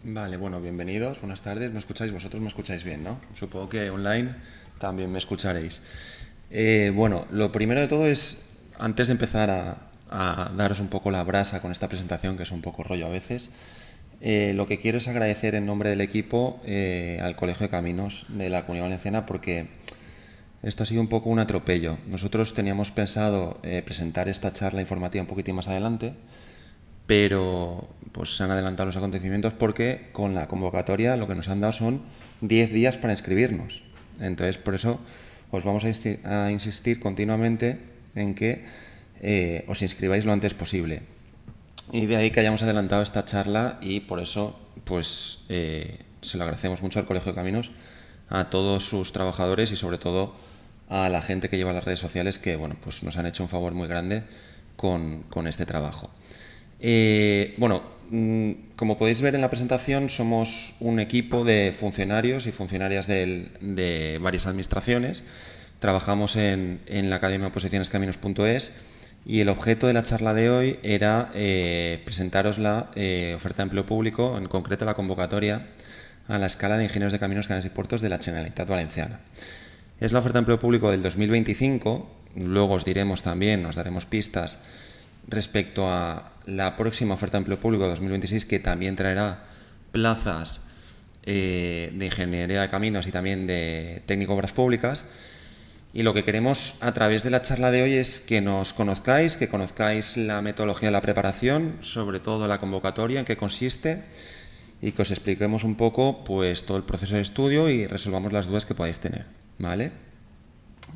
Vale, bueno, bienvenidos, buenas tardes. ¿Me escucháis? Vosotros me escucháis bien, ¿no? Supongo que online también me escucharéis. Bueno, lo primero de todo es, antes de empezar a daros un poco la brasa con esta presentación, que es un poco rollo a veces, lo que quiero es agradecer en nombre del equipo al Colegio de Caminos de la Comunidad Valenciana, porque esto ha sido un poco un atropello. Nosotros teníamos pensado presentar esta charla informativa un poquitín más adelante, pero pues se han adelantado los acontecimientos porque con la convocatoria lo que nos han dado son 10 días para inscribirnos. Entonces, por eso os vamos a insistir continuamente en que os inscribáis lo antes posible. Y de ahí que hayamos adelantado esta charla y por eso pues se lo agradecemos mucho al Colegio de Caminos, a todos sus trabajadores y sobre todo a la gente que lleva las redes sociales que bueno, pues nos han hecho un favor muy grande con este trabajo. Bueno, como podéis ver en la presentación, somos un equipo de funcionarios y funcionarias de varias administraciones. Trabajamos en la Academia de Oposiciones Caminos.es y el objeto de la charla de hoy era presentaros la oferta de empleo público, en concreto la convocatoria a la escala de ingenieros de caminos, canales y puertos de la Generalitat Valenciana. Es la oferta de empleo público del 2025, luego os diremos también, os daremos pistas respecto a la próxima oferta de empleo público de 2026, que también traerá plazas de ingeniería de caminos y también de técnico de obras públicas. Y lo que queremos a través de la charla de hoy es que nos conozcáis, que conozcáis la metodología de la preparación, sobre todo la convocatoria, en qué consiste, y que os expliquemos un poco pues todo el proceso de estudio y resolvamos las dudas que podáis tener, ¿vale?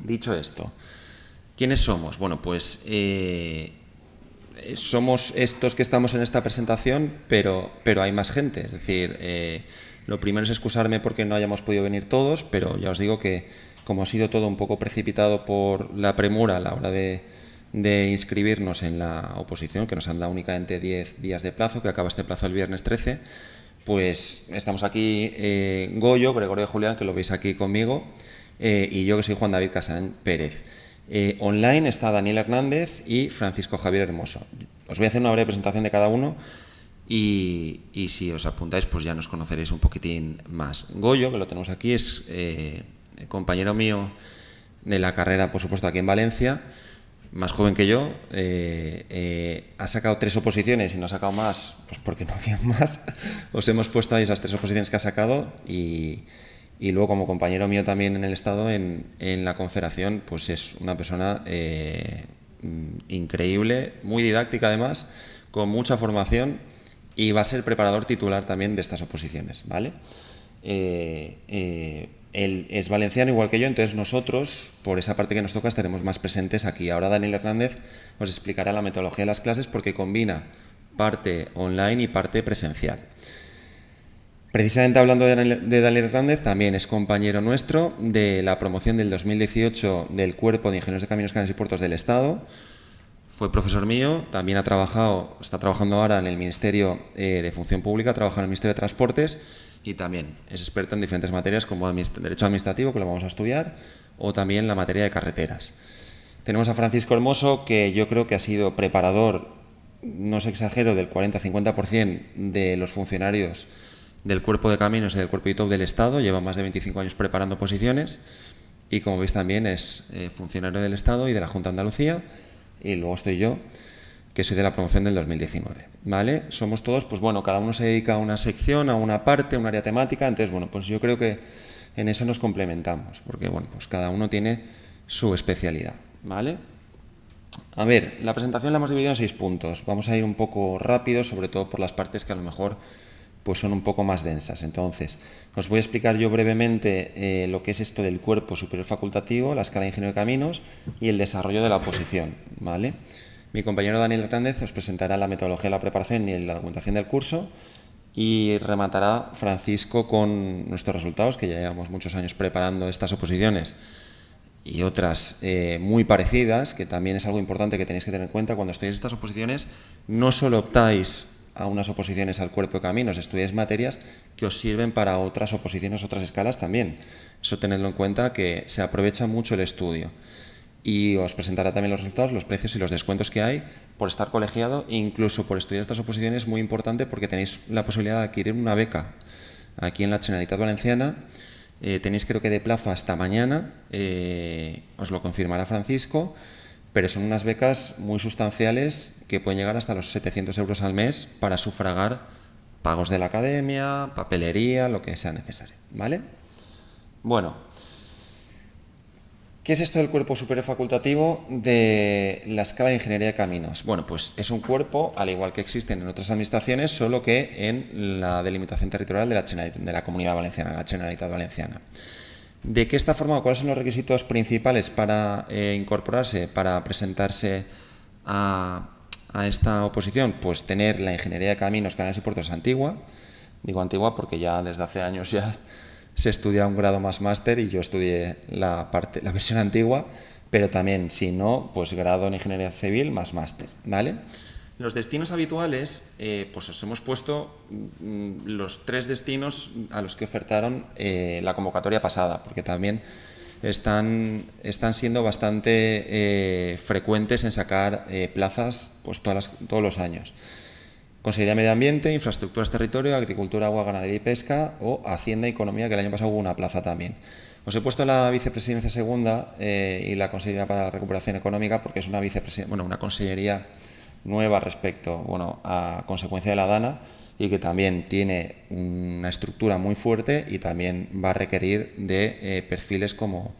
Dicho esto, ¿quiénes somos? Bueno, pues somos estos que estamos en esta presentación, pero hay más gente. Es decir, lo primero es excusarme porque no hayamos podido venir todos, pero ya os digo que como ha sido todo un poco precipitado por la premura a la hora de inscribirnos en la oposición, que nos han dado únicamente 10 días de plazo, que acaba este plazo el viernes 13, pues estamos aquí Goyo, Gregorio de Julián, que lo veis aquí conmigo, y yo que soy Juan David Casán Pérez. Online está Daniel Hernández y Francisco Javier Hermoso. Os voy a hacer una breve presentación de cada uno y si os apuntáis pues ya nos conoceréis un poquitín más. Goyo, que lo tenemos aquí, es compañero mío de la carrera, por supuesto, aquí en Valencia, más joven que yo, ha sacado 3 oposiciones y no ha sacado más, pues porque no había más. Os hemos puesto ahí esas 3 oposiciones que ha sacado y luego como compañero mío también en el Estado, en la Confederación, pues es una persona increíble, muy didáctica además, con mucha formación y va a ser preparador titular también de estas oposiciones, ¿vale? Él es valenciano igual que yo, entonces nosotros, por esa parte que nos toca, estaremos más presentes aquí. Ahora Daniel Hernández os explicará la metodología de las clases porque combina parte online y parte presencial. Precisamente hablando de Daniel Hernández, también es compañero nuestro de la promoción del 2018 del Cuerpo de Ingenieros de Caminos, Canales y Puertos del Estado. Fue profesor mío, también está trabajando ahora en el Ministerio de Función Pública, trabaja en el Ministerio de Transportes y también es experto en diferentes materias como Derecho Administrativo, que lo vamos a estudiar, o también la materia de carreteras. Tenemos a Francisco Hermoso, que yo creo que ha sido preparador, no os exagero, del 40-50% de los funcionarios del Cuerpo de Caminos y del Cuerpo ITOP del Estado, lleva más de 25 años preparando posiciones y como veis también es funcionario del Estado y de la Junta de Andalucía, y luego estoy yo, que soy de la promoción del 2019, ¿vale? Somos todos, pues bueno, cada uno se dedica a una sección, a una parte, a un área temática, entonces bueno, pues yo creo que en eso nos complementamos, porque bueno, pues cada uno tiene su especialidad, ¿vale? A ver, la presentación la hemos dividido en 6 puntos, vamos a ir un poco rápido, sobre todo por las partes que a lo mejor pues son un poco más densas. Entonces, os voy a explicar yo brevemente lo que es esto del cuerpo superior facultativo, la escala de ingeniero de caminos y el desarrollo de la oposición, ¿vale? Mi compañero Daniel Hernández os presentará la metodología de la preparación y la documentación del curso y rematará Francisco con nuestros resultados, que ya llevamos muchos años preparando estas oposiciones y otras muy parecidas, que también es algo importante que tenéis que tener en cuenta cuando estudiáis estas oposiciones. No solo optáis a unas oposiciones al Cuerpo de Caminos, estudiáis materias que os sirven para otras oposiciones, otras escalas también. Eso tenedlo en cuenta, que se aprovecha mucho el estudio. y os presentará también los resultados, los precios y los descuentos que hay por estar colegiado e incluso por estudiar estas oposiciones, muy importante porque tenéis la posibilidad de adquirir una beca aquí en la Generalitat Valenciana. Tenéis creo que de plazo hasta mañana, os lo confirmará Francisco, pero son unas becas muy sustanciales que pueden llegar hasta los 700 euros al mes para sufragar pagos de la academia, papelería, lo que sea necesario, ¿vale? Bueno, ¿qué es esto del cuerpo superior facultativo de la escala de ingeniería de caminos? Bueno, pues es un cuerpo, al igual que existen en otras administraciones, solo que en la delimitación territorial de la Comunidad Valenciana, la Generalitat Valenciana. ¿De qué está formado? ¿Cuáles son los requisitos principales para incorporarse, para presentarse a esta oposición? Pues tener la ingeniería de caminos, canales y puertos antigua. Digo antigua porque ya desde hace años ya se estudia un grado más máster y yo estudié la versión antigua, pero también, si no, pues grado en ingeniería civil más máster, ¿vale? Los destinos habituales, pues os hemos puesto los 3 destinos a los que ofertaron la convocatoria pasada, porque también están siendo bastante frecuentes en sacar plazas pues todos los años. Consellería de Medio Ambiente, Infraestructuras, Territorio, Agricultura, Agua, Ganadería y Pesca, o Hacienda y Economía, que el año pasado hubo una plaza también. Os he puesto la vicepresidencia segunda y la Consellería para la Recuperación Económica porque es una consellería nueva respecto a consecuencia de la DANA y que también tiene una estructura muy fuerte y también va a requerir de perfiles como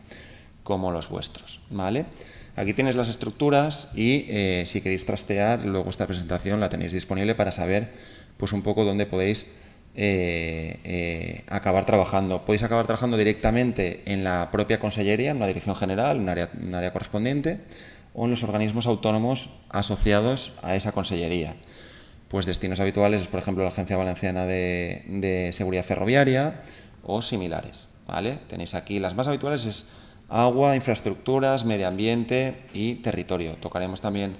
los vuestros, ¿vale? Aquí tenéis las estructuras y si queréis trastear, luego esta presentación la tenéis disponible para saber pues un poco dónde podéis acabar trabajando. Podéis acabar trabajando directamente en la propia consellería, en una dirección general, un área correspondiente, o en los organismos autónomos asociados a esa consellería. Pues destinos habituales, por ejemplo, la Agencia Valenciana de Seguridad Ferroviaria o similares, ¿vale? Tenéis aquí las más habituales es agua, infraestructuras, medio ambiente y territorio. Tocaremos también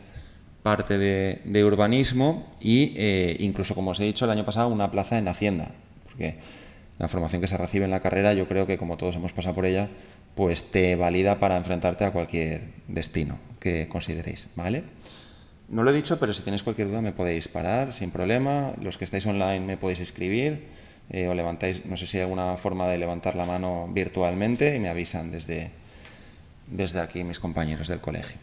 parte de urbanismo e incluso, como os he dicho, el año pasado una plaza en Hacienda, porque la formación que se recibe en la carrera, yo creo que como todos hemos pasado por ella, pues te valida para enfrentarte a cualquier destino que consideréis, ¿vale? No lo he dicho, pero si tenéis cualquier duda me podéis parar sin problema. Los que estáis online me podéis escribir o levantáis, no sé si hay alguna forma de levantar la mano virtualmente y me avisan desde aquí mis compañeros del colegio.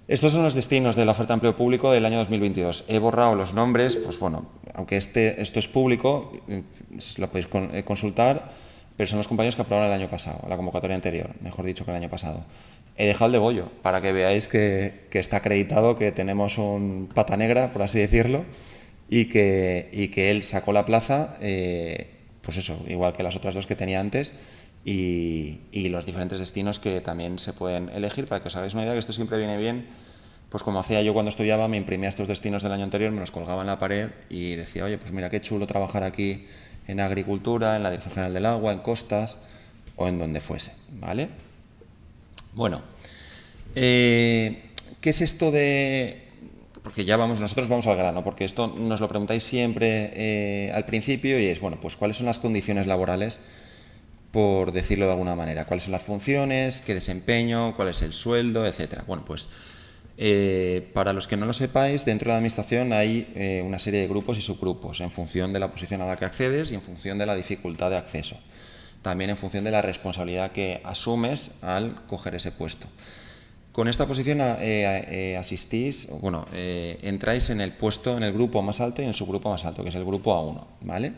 Estos son los destinos de la oferta de empleo público del año 2022. He borrado los nombres, pues bueno, aunque esto es público, lo podéis consultar, pero son los compañeros que aprobaron el año pasado, la convocatoria anterior, mejor dicho que el año pasado. He dejado el de Bollo, para que veáis que está acreditado, que tenemos un pata negra, por así decirlo, y que él sacó la plaza, pues eso, igual que las otras dos que tenía antes, y los diferentes destinos que también se pueden elegir, para que os hagáis una idea, que esto siempre viene bien, pues como hacía yo cuando estudiaba, me imprimía estos destinos del año anterior, me los colgaba en la pared y decía, oye, pues mira qué chulo trabajar aquí en agricultura, en la Dirección General del Agua, en costas o en donde fuese, ¿vale? Bueno, ¿qué es esto de...? Porque ya nosotros vamos al grano, porque esto nos lo preguntáis siempre al principio y es, bueno, pues ¿cuáles son las condiciones laborales, por decirlo de alguna manera? ¿Cuáles son las funciones? ¿Qué desempeño? ¿Cuál es el sueldo? Etcétera. Bueno, pues para los que no lo sepáis, dentro de la administración hay una serie de grupos y subgrupos en función de la posición a la que accedes y en función de la dificultad de acceso. También en función de la responsabilidad que asumes al coger ese puesto. Con esta posición entráis en el puesto, en el grupo más alto y en el subgrupo más alto, que es el grupo A1, ¿vale?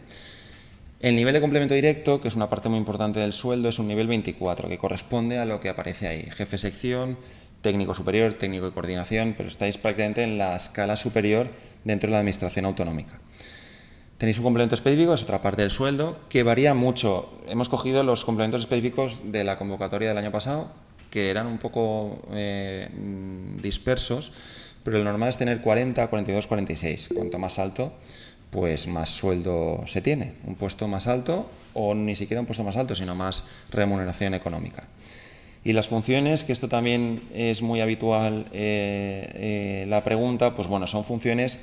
El nivel de complemento directo, que es una parte muy importante del sueldo, es un nivel 24, que corresponde a lo que aparece ahí. Jefe de sección, técnico superior, técnico de coordinación, pero estáis prácticamente en la escala superior dentro de la administración autonómica. Tenéis un complemento específico, es otra parte del sueldo, que varía mucho. Hemos cogido los complementos específicos de la convocatoria del año pasado, que eran un poco dispersos, pero lo normal es tener 40, 42, 46. Cuanto más alto, pues más sueldo se tiene. Un puesto más alto, o ni siquiera un puesto más alto, sino más remuneración económica. Y las funciones, que esto también es muy habitual, la pregunta, pues bueno, son funciones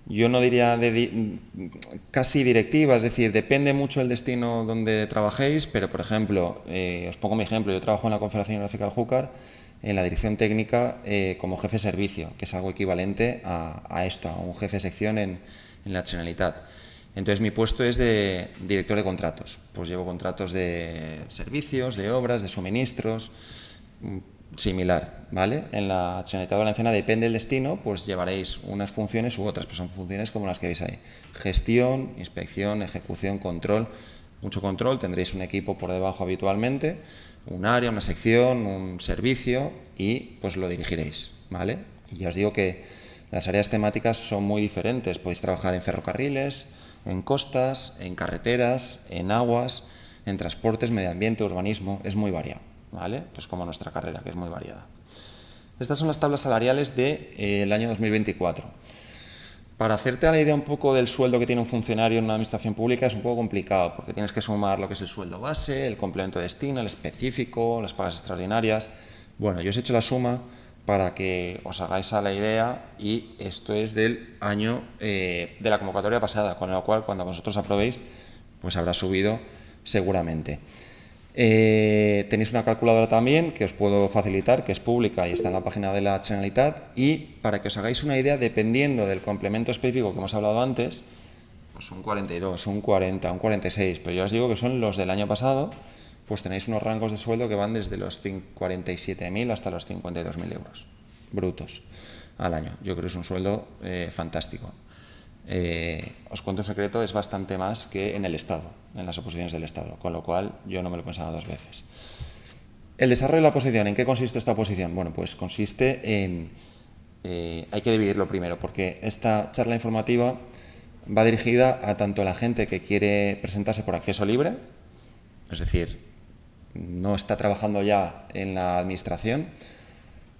yo no diría casi directiva, es decir, depende mucho del destino donde trabajéis, pero por ejemplo, os pongo mi ejemplo, yo trabajo en la Confederación Hidrográfica del Júcar, en la dirección técnica como jefe de servicio, que es algo equivalente a esto, a un jefe de sección en la Generalitat. Entonces mi puesto es de director de contratos, pues llevo contratos de servicios, de obras, de suministros, similar, ¿vale? En la Generalitat Valenciana depende del destino, pues llevaréis unas funciones u otras, pero son funciones como las que veis ahí. Gestión, inspección, ejecución, control, mucho control, tendréis un equipo por debajo habitualmente, un área, una sección, un servicio y pues lo dirigiréis, ¿vale? Y ya os digo que las áreas temáticas son muy diferentes, podéis trabajar en ferrocarriles, en costas, en carreteras, en aguas, en transportes, medio ambiente, urbanismo, es muy variado, ¿vale? Pues como nuestra carrera, que es muy variada. Estas son las tablas salariales del año 2024. Para hacerte la idea un poco del sueldo que tiene un funcionario en una administración pública es un poco complicado, porque tienes que sumar lo que es el sueldo base, el complemento de destino, el específico, las pagas extraordinarias. Bueno, yo os he hecho la suma para que os hagáis a la idea y esto es del año de la convocatoria pasada, con lo cual cuando vosotros aprobéis pues habrá subido seguramente. Tenéis una calculadora también que os puedo facilitar, que es pública y está en la página de la Generalitat, y para que os hagáis una idea, dependiendo del complemento específico que hemos hablado antes, pues un 42, un 40, un 46, pero yo os digo que son los del año pasado, pues tenéis unos rangos de sueldo que van desde los 47.000 hasta los 52.000 euros brutos al año. Yo creo que es un sueldo fantástico. Os cuento un secreto, es bastante más que en el Estado, en las oposiciones del Estado, con lo cual yo no me lo pensaba dos veces. El desarrollo de la oposición, ¿en qué consiste esta oposición? Bueno, pues consiste en... hay que dividirlo primero, porque esta charla informativa va dirigida a tanto la gente que quiere presentarse por acceso libre, es decir, no está trabajando ya en la administración,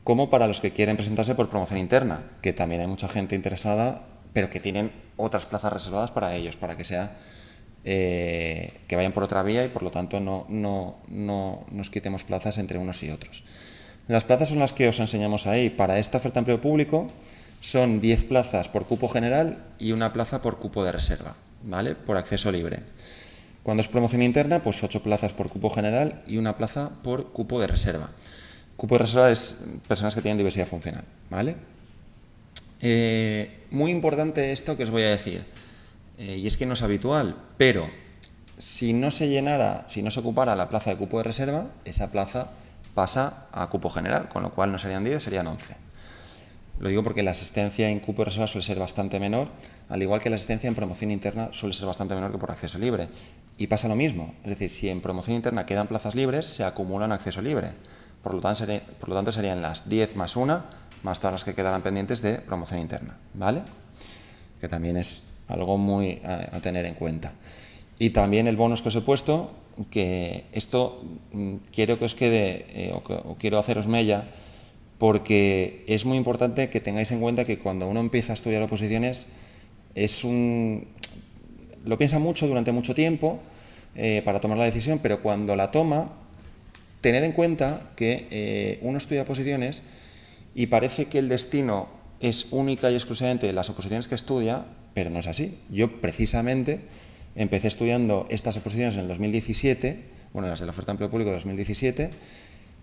como para los que quieren presentarse por promoción interna, que también hay mucha gente interesada, pero que tienen otras plazas reservadas para ellos, para que sea que vayan por otra vía y por lo tanto no nos quitemos plazas entre unos y otros. Las plazas son las que os enseñamos ahí. Para esta oferta de empleo público son 10 plazas por cupo general y una plaza por cupo de reserva, ¿vale? Por acceso libre. Cuando es promoción interna, pues 8 plazas por cupo general y una plaza por cupo de reserva. Cupo de reserva es personas que tienen diversidad funcional, ¿vale? Muy importante esto que os voy a decir, y es que no es habitual, pero si no se llenara, si no se ocupara la plaza de cupo de reserva, esa plaza pasa a cupo general, con lo cual no serían 10, serían 11. Lo digo porque la asistencia en cupo de reserva suele ser bastante menor, al igual que la asistencia en promoción interna suele ser bastante menor que por acceso libre. Y pasa lo mismo, es decir, si en promoción interna quedan plazas libres, se acumulan acceso libre. Por lo tanto serían las 10 más 1, más todas las que quedarán pendientes de promoción interna, ¿vale? Que también es algo muy a tener en cuenta. Y también el bonus que os he puesto, que esto quiero que os quede, o quiero haceros mella, porque es muy importante que tengáis en cuenta que cuando uno empieza a estudiar oposiciones, lo piensa mucho durante mucho tiempo para tomar la decisión, pero cuando la toma, tened en cuenta que uno estudia oposiciones y parece que el destino es única y exclusivamente de las oposiciones que estudia, pero no es así. Yo precisamente empecé estudiando estas oposiciones en el 2017, bueno, las de la oferta de empleo público de 2017,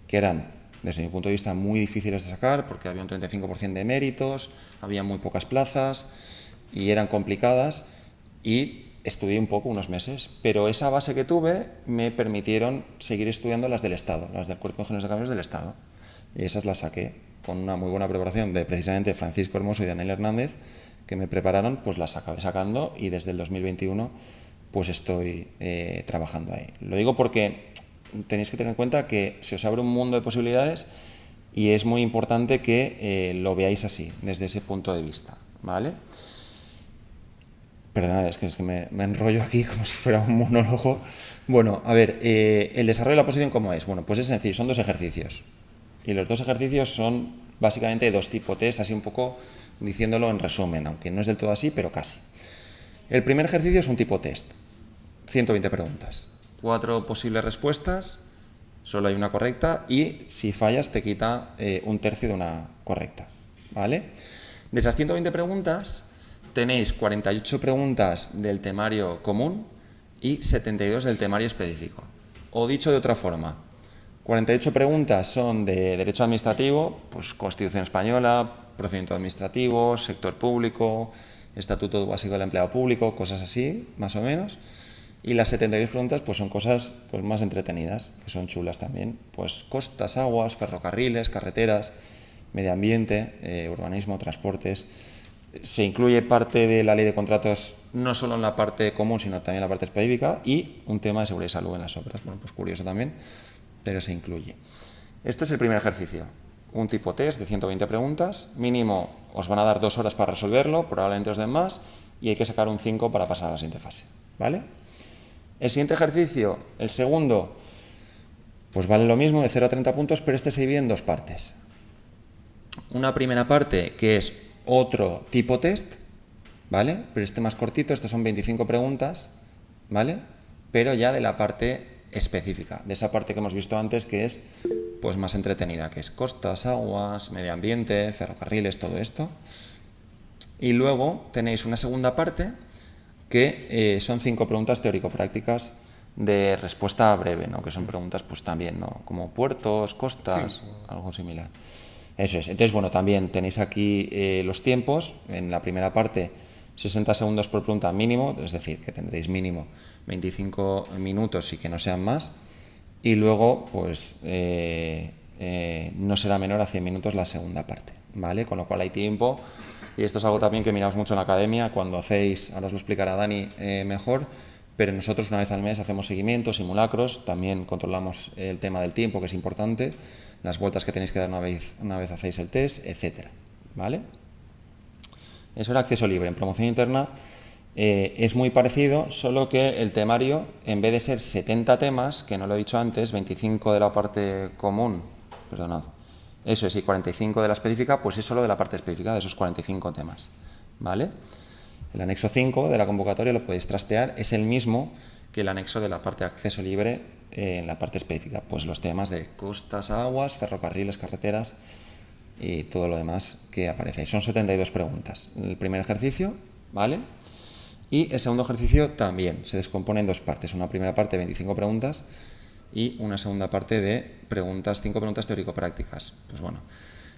que eran, desde mi punto de vista, muy difíciles de sacar porque había un 35% de méritos, había muy pocas plazas y eran complicadas, y estudié un poco, unos meses, pero esa base que tuve me permitieron seguir estudiando las del Estado, las del Cuerpo de Ingenieros de Caminos del Estado, y esas las saqué con una muy buena preparación de precisamente Francisco Hermoso y Daniel Hernández, que me prepararon, pues las acabé sacando y desde el 2021 pues estoy trabajando ahí. Lo digo porque tenéis que tener en cuenta que se os abre un mundo de posibilidades y es muy importante que lo veáis así, desde ese punto de vista, ¿vale? Perdonad, es que me enrollo aquí como si fuera un monólogo. Bueno, a ver, el desarrollo de la oposición, ¿cómo es? Bueno, pues es sencillo, son 2 ejercicios. Y los 2 ejercicios son básicamente 2 tipo test, así un poco diciéndolo en resumen, aunque no es del todo así, pero casi. El primer ejercicio es un tipo test, 120 preguntas, 4 posibles respuestas, solo hay una correcta y si fallas te quita un tercio de una correcta, ¿vale? De esas 120 preguntas tenéis 48 preguntas del temario común y 72 del temario específico. O dicho de otra forma, 48 preguntas son de derecho administrativo, pues Constitución española, procedimiento administrativo, sector público, estatuto básico del empleado público, cosas así, más o menos. Y las 72 preguntas pues son cosas pues, más entretenidas, que son chulas también. Pues costas, aguas, ferrocarriles, carreteras, medio ambiente, urbanismo, transportes. Se incluye parte de la ley de contratos no solo en la parte común, sino también en la parte específica y un tema de seguridad y salud en las obras. Bueno, pues curioso también, pero se incluye. Este es el primer ejercicio. Un tipo test de 120 preguntas. Mínimo os van a dar 2 horas para resolverlo, probablemente os den más, y hay que sacar un 5 para pasar a la siguiente fase. ¿Vale? El siguiente ejercicio, el segundo, pues vale lo mismo, de 0 a 30 puntos, pero este se divide en 2 partes. Una primera parte que es otro tipo test, ¿vale? Pero este más cortito, estos son 25 preguntas, ¿vale? Pero ya de la parte específica, de esa parte que hemos visto antes que es pues más entretenida, que es costas, aguas, medio ambiente, ferrocarriles, todo esto. Y luego tenéis una segunda parte que son 5 preguntas teórico-prácticas de respuesta breve, ¿no? Que son preguntas pues también, ¿no? Como puertos, costas, sí, algo similar. Eso es. Entonces, bueno, también tenéis aquí los tiempos. En la primera parte, 60 segundos por pregunta mínimo, es decir, que tendréis mínimo 25 minutos y que no sean más. Y luego, pues, no será menor a 100 minutos la segunda parte, ¿vale? Con lo cual hay tiempo. Y esto es algo también que miramos mucho en la academia cuando hacéis, ahora os lo explicará Dani mejor, pero nosotros una vez al mes hacemos seguimientos, simulacros, también controlamos el tema del tiempo, que es importante, las vueltas que tenéis que dar una vez hacéis el test, etcétera, ¿vale? Eso era acceso libre. En promoción interna es muy parecido, solo que el temario, en vez de ser 70 temas, que no lo he dicho antes, 25 de la parte común, perdonad, eso es, y 45 de la específica, pues es solo de la parte específica de esos 45 temas, ¿vale? El anexo 5 de la convocatoria lo podéis trastear, es el mismo que el anexo de la parte de acceso libre en la parte específica, pues los temas de costas, aguas, ferrocarriles, carreteras y todo lo demás que aparece ahí. Son 72 preguntas. El primer ejercicio, ¿vale? Y el segundo ejercicio también se descompone en 2 partes. Una primera parte de 25 preguntas y una segunda parte de preguntas, 5 preguntas teórico-prácticas. Pues bueno,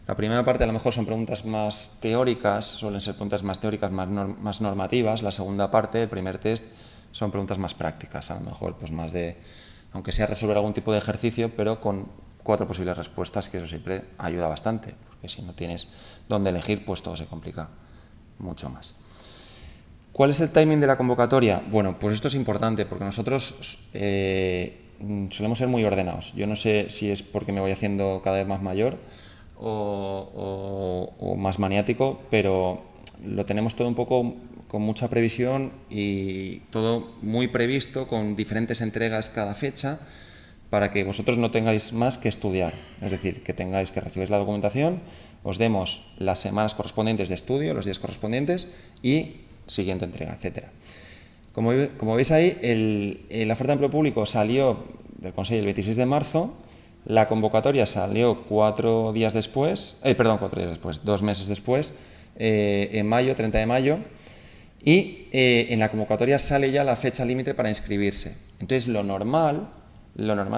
la primera parte a lo mejor son preguntas más teóricas, suelen ser preguntas más teóricas, más normativas. La segunda parte, el primer test, son preguntas más prácticas, a lo mejor pues más de, aunque sea resolver algún tipo de ejercicio, pero con 4 posibles respuestas, que eso siempre ayuda bastante, porque si no tienes dónde elegir, pues todo se complica mucho más. ¿Cuál es el timing de la convocatoria? Bueno, pues esto es importante, porque nosotros solemos ser muy ordenados. Yo no sé si es porque me voy haciendo cada vez más mayor o más maniático, pero lo tenemos todo un poco con mucha previsión y todo muy previsto, con diferentes entregas cada fecha, para que vosotros no tengáis más que estudiar. Es decir, que tengáis que recibir la documentación, os demos las semanas correspondientes de estudio, los días correspondientes y siguiente entrega, etcétera. Como veis ahí, la oferta de empleo público salió del Consejo el 26 de marzo, la convocatoria salió 4 días después, 2 meses después, en mayo, 30 de mayo, y en la convocatoria sale ya la fecha límite para inscribirse. Entonces, lo normal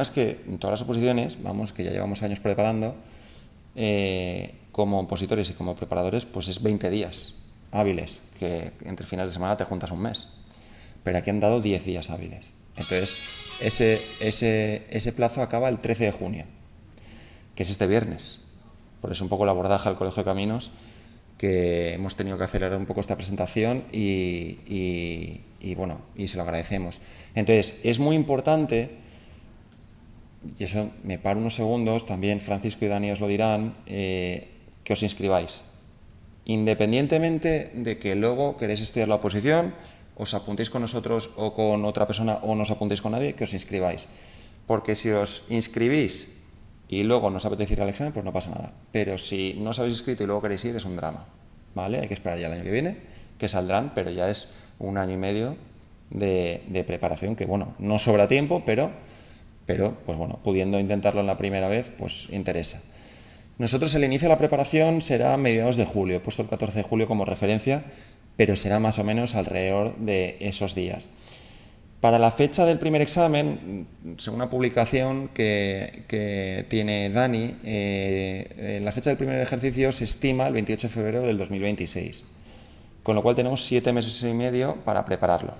es que en todas las oposiciones, vamos, que ya llevamos años preparando, como opositores y como preparadores, pues es 20 días hábiles, que entre fines de semana te juntas un mes. Pero aquí han dado 10 días hábiles. Entonces, ese plazo acaba el 13 de junio, que es este viernes. Por eso un poco el abordaje al Colegio de Caminos, que hemos tenido que acelerar un poco esta presentación y bueno, y se lo agradecemos. Entonces, es muy importante, y eso me paro unos segundos, también Francisco y Dani os lo dirán, que os inscribáis. Independientemente de que luego queréis estudiar la oposición, os apuntéis con nosotros o con otra persona o no os apuntéis con nadie, que os inscribáis. Porque si os inscribís y luego no os apetece ir al examen, pues no pasa nada. Pero si no os habéis inscrito y luego queréis ir, es un drama, ¿vale? Hay que esperar ya el año que viene, que saldrán, pero ya es 1 año y medio de preparación, que bueno, no sobra tiempo, pero pues bueno, pudiendo intentarlo en la primera vez, pues interesa. Nosotros el inicio de la preparación será a mediados de julio, he puesto el 14 de julio como referencia, pero será más o menos alrededor de esos días. Para la fecha del primer examen, según una publicación que tiene Dani, la fecha del primer ejercicio se estima el 28 de febrero del 2026, con lo cual tenemos 7 meses y medio para prepararlo.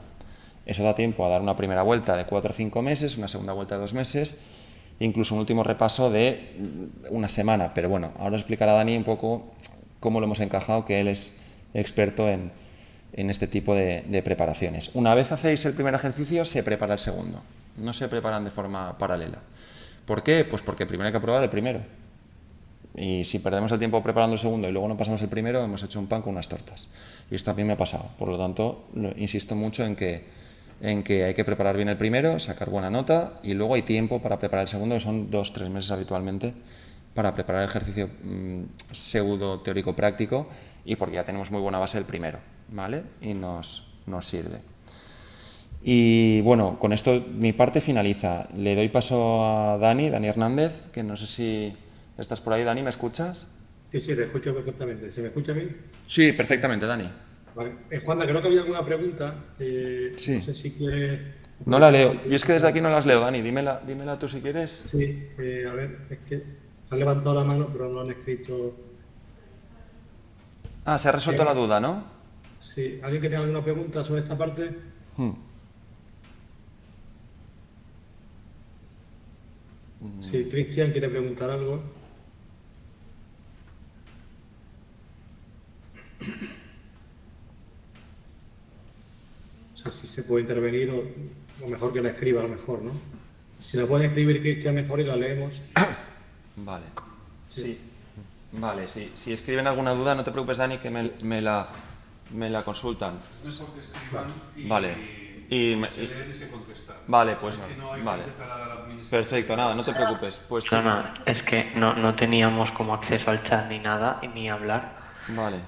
Eso da tiempo a dar una primera vuelta de 4 o 5 meses, una segunda vuelta de 2 meses, incluso un último repaso de una semana. Pero bueno, ahora os explicará Dani un poco cómo lo hemos encajado, que él es experto en este tipo de preparaciones. Una vez hacéis el primer ejercicio, se prepara el segundo. No se preparan de forma paralela. ¿Por qué? Pues porque primero hay que probar el primero. Y si perdemos el tiempo preparando el segundo y luego no pasamos el primero, hemos hecho un pan con unas tortas. Y esto también me ha pasado. Por lo tanto, insisto mucho en que hay que preparar bien el primero, sacar buena nota, y luego hay tiempo para preparar el segundo, que son 2 o 3 meses habitualmente, para preparar el ejercicio pseudo teórico práctico, y porque ya tenemos muy buena base del primero, ¿vale? Y nos sirve. Y bueno, con esto mi parte finaliza. Le doy paso a Dani Hernández, que no sé si estás por ahí. Dani, ¿me escuchas? Sí, sí, te escucho perfectamente. ¿Se me escucha bien? Sí, perfectamente, Dani. Vale. Juanda, creo que había alguna pregunta. No Sí. sé si quieres... No la leo. Yo es que desde aquí no las leo, Dani. Dímela tú si quieres. Sí, a ver, es que han levantado la mano, pero no han escrito... Ah, se ha resuelto la duda, ¿no? Sí, ¿alguien que tenga alguna pregunta sobre esta parte? Sí, Cristian quiere preguntar algo. O sea, si se puede intervenir o mejor que la escriba, a lo mejor, ¿no? Si la puede escribir Cristian mejor y la leemos. Vale. Sí. Vale, sí. Si escriben alguna duda, no te preocupes, Dani, que me la consultan. Es mejor que escriban y, Vale. se leen y se contestan. Vale, pues Si no, hay vale. que intentar a la administración. Perfecto, nada, no te preocupes. Pues Perdona, es que no teníamos como acceso al chat ni nada, ni hablar. vale.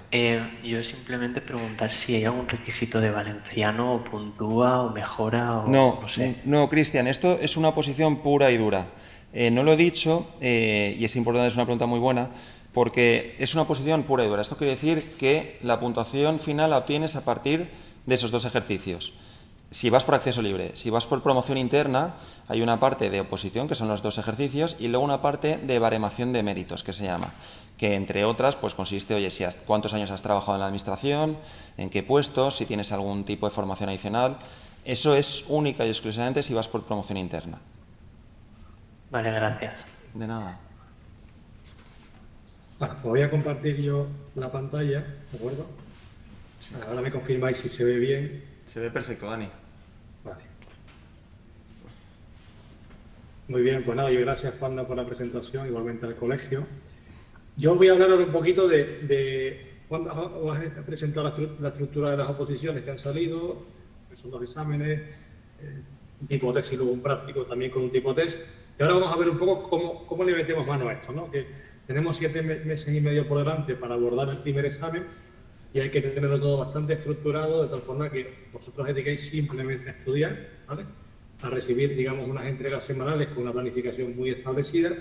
Yo simplemente preguntar si hay algún requisito de valenciano o puntúa o mejora o No, no sé. no, Cristian, esto es una oposición pura y dura. No lo he dicho, y es importante, es una pregunta muy buena, porque es una oposición pura y dura. Esto quiere decir que la puntuación final la obtienes a partir de esos 2 ejercicios. Si vas por acceso libre, si vas por promoción interna, hay una parte de oposición, que son los 2 ejercicios, y luego una parte de baremación de méritos, que se llama, que entre otras pues consiste, oye, cuántos años has trabajado en la administración, en qué puestos, si tienes algún tipo de formación adicional. Eso es única y exclusivamente si vas por promoción interna. Vale, gracias. De nada. Bueno, pues voy a compartir yo la pantalla, ¿de acuerdo? Ahora me confirmáis si se ve bien. Se ve perfecto, Dani. Vale. Muy bien, pues nada, y gracias, Juanda, por la presentación, igualmente al colegio. Yo voy a hablar ahora un poquito de Juanda os ha presentado la estructura de las oposiciones que han salido, que son 2 exámenes, un tipo test y luego un práctico también con un tipo test. Y ahora vamos a ver un poco cómo le metemos mano a esto, ¿no? Que tenemos 7 meses y medio por delante para abordar el primer examen y hay que tenerlo todo bastante estructurado de tal forma que vosotros os dediquéis simplemente a estudiar, ¿vale? A recibir, digamos, unas entregas semanales con una planificación muy establecida,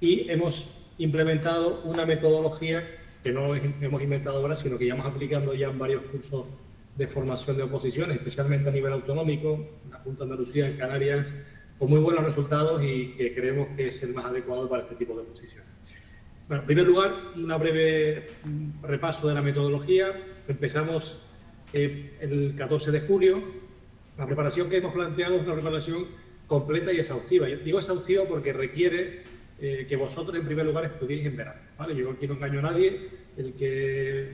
y hemos implementado una metodología que no hemos inventado ahora, sino que ya estamos aplicando ya en varios cursos de formación de oposiciones, especialmente a nivel autonómico, en la Junta de Andalucía, en Canarias, con muy buenos resultados y que creemos que es el más adecuado para este tipo de oposiciones. Bueno, en primer lugar, un breve repaso de la metodología. Empezamos el 14 de julio. La preparación que hemos planteado es una preparación completa y exhaustiva. Yo digo exhaustiva porque requiere que vosotros, en primer lugar, estudiéis en verano, ¿vale? Yo aquí no engaño a nadie. El que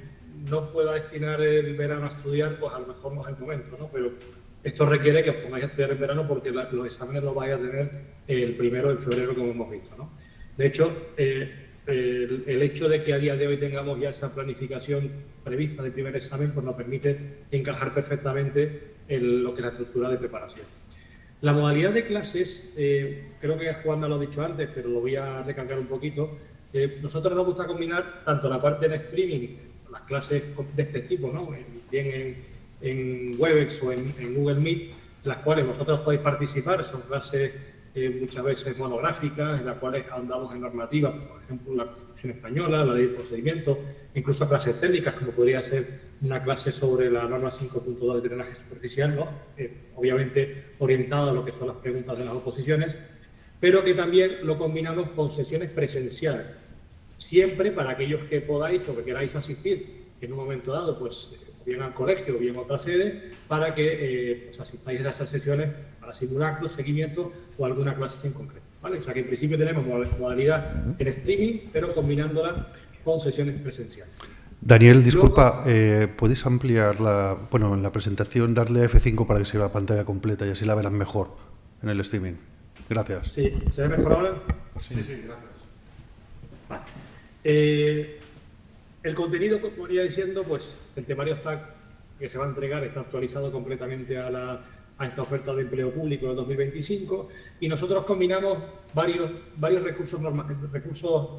no pueda destinar el verano a estudiar, pues a lo mejor no es el momento, ¿no? Pero esto requiere que os pongáis a estudiar en verano porque los exámenes los vais a tener el 1 de febrero, como hemos visto, ¿no? De hecho, el hecho de que a día de hoy tengamos ya esa planificación prevista del primer examen, pues nos permite encajar perfectamente en lo que es la estructura de preparación. La modalidad de clases, creo que Juanma lo ha dicho antes, pero lo voy a recalcar un poquito. Nosotros nos gusta combinar tanto la parte de streaming, las clases de este tipo, ¿no? Bien en Webex o en Google Meet, en las cuales vosotros podéis participar. Son clases muchas veces monográficas, en las cuales andamos en normativa, por ejemplo, la Constitución Constitución Española, la ley de procedimiento, incluso clases técnicas, como podría ser una clase sobre la norma 5.2 de drenaje superficial, ¿no? Obviamente orientada a lo que son las preguntas de las oposiciones, pero que también lo combinamos con sesiones presenciales, siempre para aquellos que podáis o que queráis asistir en un momento dado, pues bien al colegio o bien a otra sede, para que pues asistáis a esas sesiones para simulacros, seguimiento o alguna clase en concreto, ¿vale? O sea que en principio tenemos modalidad en streaming, pero combinándola con sesiones presenciales. Daniel, disculpa, ¿puedes ampliar en la presentación, darle F5 para que se vea la pantalla completa y así la verán mejor en el streaming? Gracias. Sí, ¿se ve mejor ahora? Sí, sí, gracias. Vale. El contenido, como iba diciendo, pues el temario que se va a entregar está actualizado completamente a esta oferta de empleo público de 2025 y nosotros combinamos varios recursos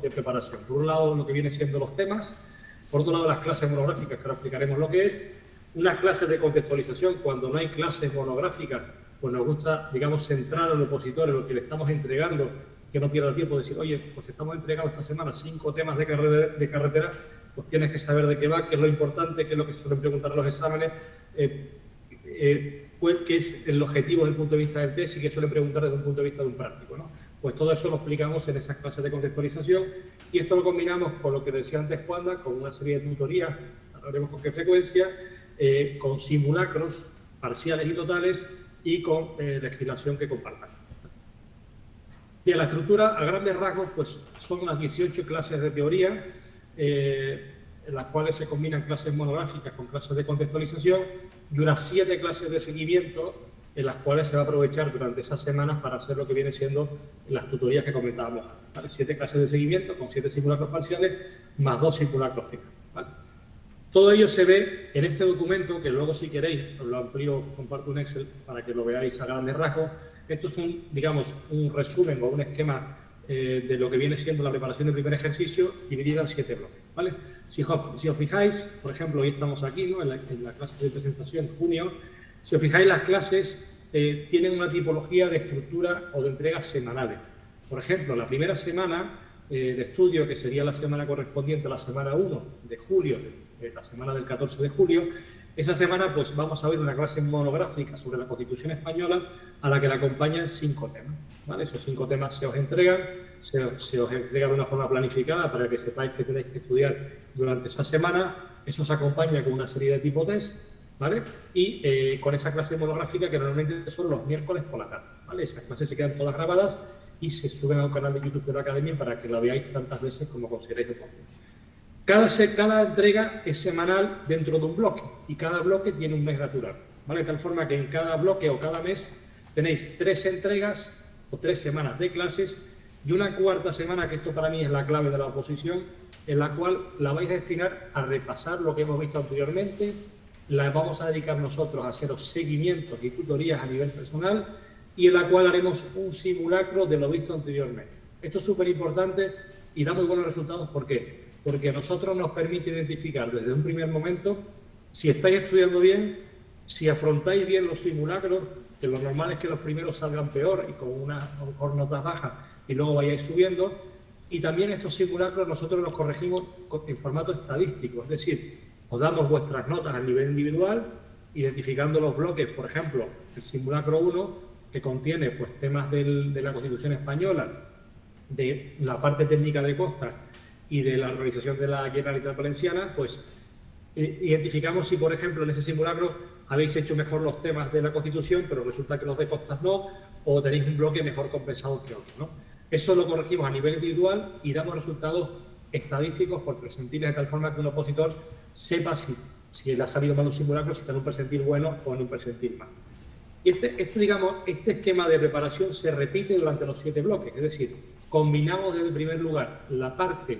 de preparación. Por un lado, lo que viene siendo los temas, por otro lado, las clases monográficas, que ahora explicaremos lo que es, unas clases de contextualización. Cuando no hay clases monográficas, pues nos gusta, digamos, centrar al opositor en lo que le estamos entregando, que no pierda tiempo de decir, oye, pues estamos entregando esta semana 5 temas de carretera, pues tienes que saber de qué va, qué es lo importante, qué es lo que se suelen preguntar en los exámenes, pues qué es el objetivo desde el punto de vista del test y qué suelen preguntar desde un punto de vista de un práctico, ¿no? Pues todo eso lo explicamos en esas clases de contextualización y esto lo combinamos con lo que decía antes Juanda, con una serie de tutorías, ahora veremos con qué frecuencia, con simulacros parciales y totales y con legislación que compartan. Bien, la estructura a grandes rasgos pues son unas 18 clases de teoría, en las cuales se combinan clases monográficas con clases de contextualización y unas 7 clases de seguimiento en las cuales se va a aprovechar durante esas semanas para hacer lo que viene siendo las tutorías que comentábamos, ¿vale? 7 clases de seguimiento con 7 simulacros parciales más 2 simulacros finales, ¿vale? Todo ello se ve en este documento, que luego si queréis os lo amplío, comparto un Excel para que lo veáis a grandes rasgos. Esto es un resumen o un esquema de lo que viene siendo la preparación del primer ejercicio dividida en 7 bloques, ¿vale? Si os fijáis, por ejemplo, hoy estamos aquí, ¿no? en la clase de presentación, junio. Si os fijáis, las clases tienen una tipología de estructura o de entregas semanales. Por ejemplo, la primera semana de estudio, que sería la semana correspondiente a la semana 1 de julio, la semana del 14 de julio, esa semana pues vamos a ver una clase monográfica sobre la Constitución Española a la que la acompañan 5 temas, ¿vale? Esos 5 temas se os entregan de una forma planificada para que sepáis que tenéis que estudiar durante esa semana. Eso se acompaña con una serie de tipo test, ¿vale? Y con esa clase monográfica que normalmente son los miércoles por la tarde, ¿vale? Esas clases se quedan todas grabadas y se suben a un canal de YouTube de la Academia para que la veáis tantas veces como consideréis oportuno. Cada entrega es semanal dentro de un bloque y cada bloque tiene un mes natural, ¿vale? De tal forma que en cada bloque o cada mes tenéis 3 entregas o 3 semanas de clases y una cuarta semana, que esto para mí es la clave de la oposición, en la cual la vais a destinar a repasar lo que hemos visto anteriormente, la vamos a dedicar nosotros a haceros seguimientos y tutorías a nivel personal y en la cual haremos un simulacro de lo visto anteriormente. Esto es súper importante y da muy buenos resultados. ¿Por qué? Porque a nosotros nos permite identificar desde un primer momento si estáis estudiando bien, si afrontáis bien los simulacros, que lo normal es que los primeros salgan peor y con unas notas bajas y luego vayáis subiendo. Y también estos simulacros nosotros los corregimos en formato estadístico, es decir, os damos vuestras notas a nivel individual, identificando los bloques, por ejemplo, el simulacro 1, que contiene pues, temas de la Constitución Española, de la parte técnica de costas y de la organización de la Generalitat Valenciana, pues identificamos si, por ejemplo, en ese simulacro habéis hecho mejor los temas de la Constitución, pero resulta que los de costas no, o tenéis un bloque mejor compensado que otro, ¿no? Eso lo corregimos a nivel individual y damos resultados estadísticos por percentiles, de tal forma que un opositor sepa si le ha salido mal un simulacro, si está en un percentil bueno o en un percentil mal. Y este esquema de preparación se repite durante los 7 bloques, es decir, combinamos desde el primer lugar la parte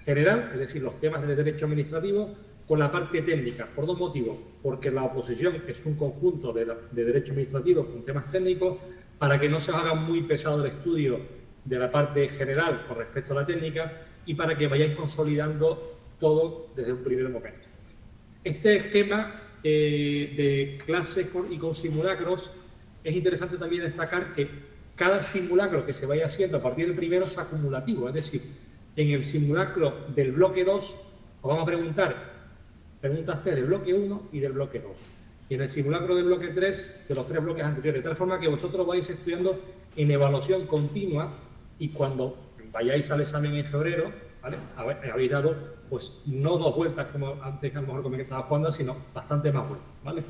general, es decir, los temas de derecho administrativo, con la parte técnica, por 2 motivos. Porque la oposición es un conjunto de derecho administrativo con temas técnicos, para que no se os haga muy pesado el estudio de la parte general con respecto a la técnica y para que vayáis consolidando todo desde un primer momento. Este esquema de clases y con simulacros, es interesante también destacar que cada simulacro que se vaya haciendo a partir del primero es acumulativo, es decir, En el simulacro del bloque 2 os vamos a preguntar preguntas del bloque 1 y del bloque 2. Y en el simulacro del bloque 3, de los 3 bloques anteriores. De tal forma que vosotros vais estudiando en evaluación continua y cuando vayáis al examen en febrero, ¿vale? Habéis dado, pues, no 2 vueltas como antes, a lo mejor comentaba Juanda, sino bastante más vueltas, ¿vale?